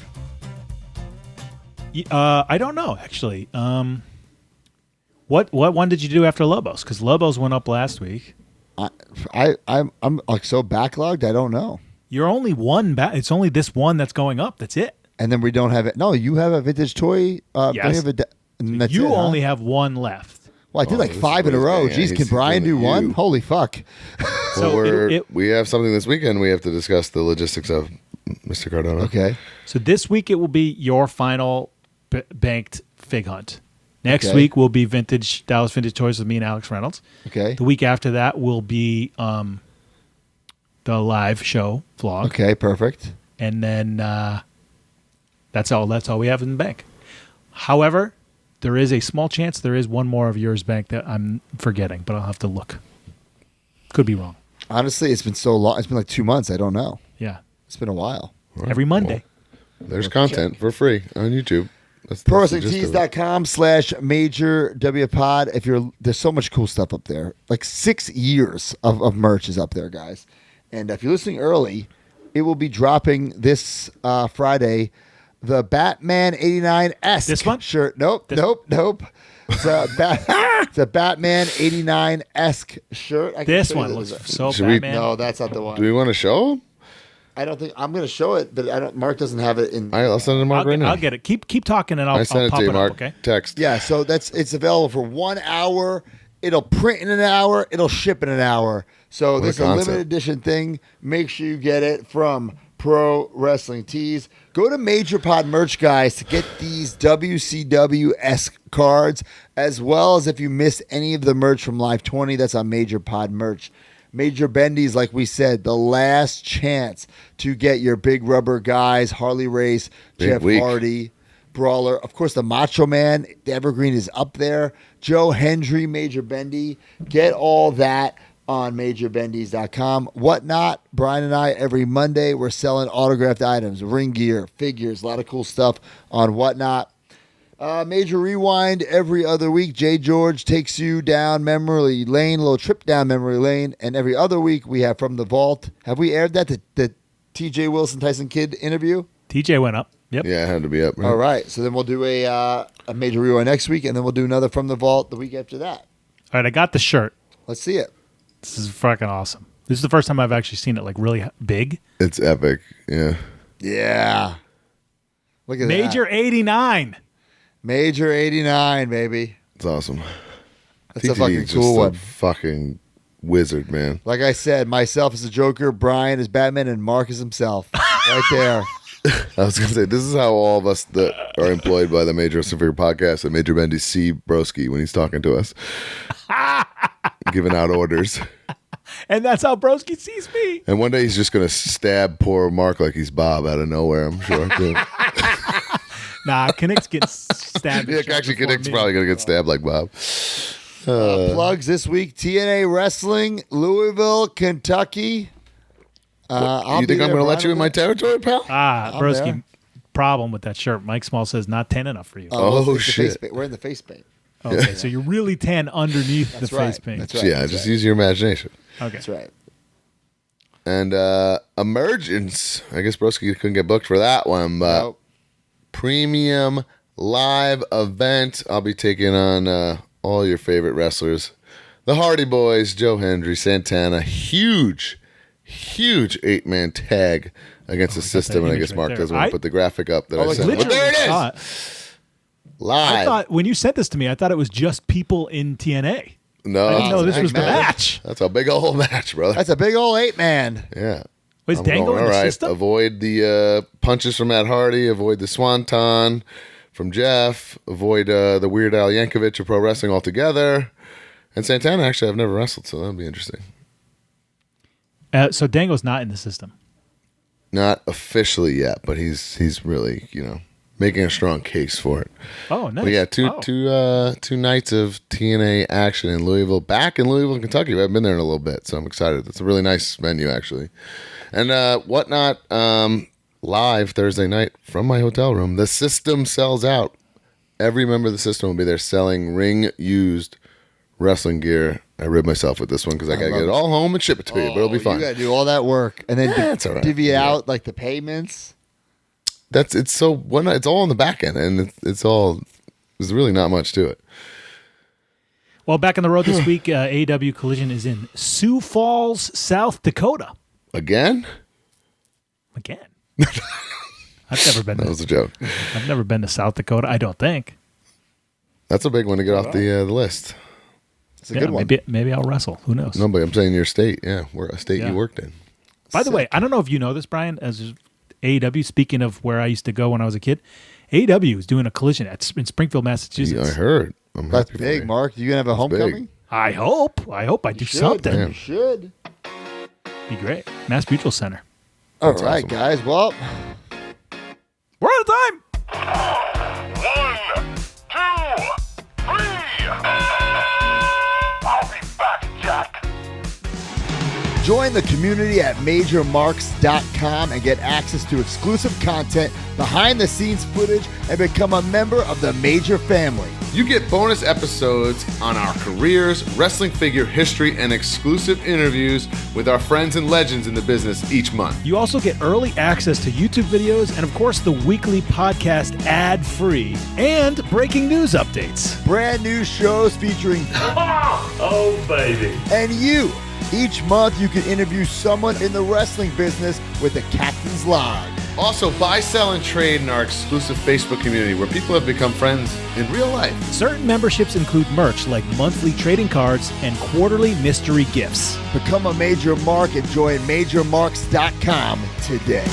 I don't know actually. What one did you do after Lobos? Because Lobos went up last week. I'm like so backlogged. I don't know. You're only one back. It's only this one that's going up. That's it. And then we don't have it. No, you have a vintage toy. Yes. And that's You it, huh? only have one left. Well, I did like this is 5 in a what he's row. getting at. Jeez, can He's Brian do doing one? you. Holy fuck. So we have something this weekend. We have to discuss the logistics of Mr. Cardona. Okay. So this week it will be your final banked fig hunt. Next Okay. week will be vintage Dallas Vintage Toys with me and Alex Reynolds. Okay. The week after that will be the live show vlog. Okay, perfect. And then that's all we have in the bank. However, there is a small chance there is one more of yours bank that I'm forgetting, but I'll have to look. Could be wrong. Honestly, it's been so long. It's been like 2 months. I don't know. Yeah. It's been a while. Every Monday. There's content for free on YouTube. That's the gist of it. ProWrestlingTees.com/MajorWPod. There's so much cool stuff up there. Like 6 years of merch is up there, guys. And if you're listening early, it will be dropping this Friday. The Batman 89-esque This one? shirt. Nope. It's a Batman 89-esque shirt. I can This show you one looks so Should we- Batman. No, that's not the one. Do we want to show him? I don't think I'm going to show it, but I don't. Mark doesn't have it in. All right, I'll send it to Mark right now. I'll get it. Keep talking and I'll I sent I'll it pop to you, it Mark. up, okay? Text. Yeah, so it's available for 1 hour. It'll print in an hour. It'll ship in an hour. So this is a concept. limited edition thing. Make sure you get it from Pro Wrestling Tees. Go to Major Pod Merch, guys, to get these WCW-esque cards, as well as if you missed any of the merch from Live 20, that's on Major Pod Merch. Major Bendies, like we said, the last chance to get your big rubber guys, Harley Race, Big Jeff week. Hardy, Brawler. Of course, the Macho Man, the Evergreen is up there. Joe Hendry, Major Bendy. Get all that on MajorBendies.com. Whatnot, Brian and I, every Monday, we're selling autographed items, ring gear, figures, a lot of cool stuff on Whatnot. Major Rewind every other week. Jay George takes you down memory lane, a little trip down memory lane. And every other week, we have From the Vault. Have we aired that, the TJ Wilson Tyson Kidd interview? TJ went up. Yep. Yeah, it had to be up. Right? All right. So then we'll do a Major Rewind next week, and then we'll do another From the Vault the week after that. All right, I got the shirt. Let's see it. This is fucking awesome. This is the first time I've actually seen it like really big. It's epic. Yeah. Yeah. Look at Major that. 89. Major 89, baby. It's awesome. That's a TTD fucking is just cool a one. fucking wizard, man. Like I said, myself as the Joker, Brian as Batman, and Mark as himself. Right there. I was going to say, this is how all of us that are employed by the Major Wrestling Figure podcast and Major Bendy see Broski when he's talking to us. giving out orders. And that's how Broski sees me. And one day he's just going to stab poor Mark like he's Bob out of nowhere, I'm sure. Too. Nah, Kinnick's getting stabbed. Yeah, actually, Kinnick's probably going to get stabbed like Bob. Plugs this week: TNA Wrestling, Louisville, Kentucky. You think I'm going to let you in my territory, pal? Broski, problem with that shirt. Mike Small says not tan enough for you. Oh shit. We're in the face paint. Okay, so you're really tan underneath the right. face paint. That's right. Yeah, just use your imagination. Okay. That's right. And Emergence. I guess Broski couldn't get booked for that one, but Nope. premium live event. I'll be taking on all your favorite wrestlers. The Hardy Boys, Joe Hendry, Santana. Huge 8-man tag against the system. And I guess Mark doesn't want to put the graphic up that I sent. But there it is. Live. I thought when you sent this to me, I thought it was just people in TNA. No, I didn't know this was the match. That's a big old match, brother. That's a big old 8-man. Yeah. Was Dangle in the system? Avoid the punches from Matt Hardy. Avoid the Swanton from Jeff. Avoid the Weird Al Yankovic of pro wrestling altogether. And Santana, actually, I've never wrestled, so that'll be interesting. So Dangle's not in the system. Not officially yet, but he's really, making a strong case for it. Oh, nice. But yeah, two nights of TNA action in Louisville. Back in Louisville, Kentucky. I haven't been there in a little bit, so I'm excited. It's a really nice venue, actually. And Whatnot live Thursday night from my hotel room. The system sells out. Every member of the system will be there selling ring-used wrestling gear. I ribbed myself with this one because I got to get it all home and ship it to you, but it'll be fun. You got to do all that work and then That's all right. divvy out like the payments. It's all on the back end, and there's really not much to it. Well, back on the road this week, AEW Collision is in Sioux Falls, South Dakota. Again? I've never been. That was a joke. I've never been to South Dakota. I don't think. That's a big one to get off the list. It's a good one. Maybe I'll wrestle. Who knows? No, but I'm saying your state. Yeah, where a state you worked in. By the way, I don't know if you know this, Brian. As AEW, speaking of where I used to go when I was a kid, AEW is doing a collision in Springfield, Massachusetts. Yeah, I heard. That's big, Mark. You gonna have a homecoming? big. I hope I do something. You should. Be great. Mass Mutual Center. All right, guys. Well, we're out of time. 1, 2, 3. I'll be back, Jack. join the community at MajorMarks.com and get access to exclusive content, behind-the-scenes footage, and become a member of the Major family. You get bonus episodes on our careers, wrestling figure history, and exclusive interviews with our friends and legends in the business each month. You also get early access to YouTube videos and, of course, the weekly podcast ad-free and breaking news updates. Brand new shows featuring Oh, baby. and you. Each month, you can interview someone in the wrestling business with the Captain's Log. Also, buy, sell, and trade in our exclusive Facebook community where people have become friends in real life. Certain memberships include merch like monthly trading cards and quarterly mystery gifts. Become a Major Mark and join MajorMarks.com today.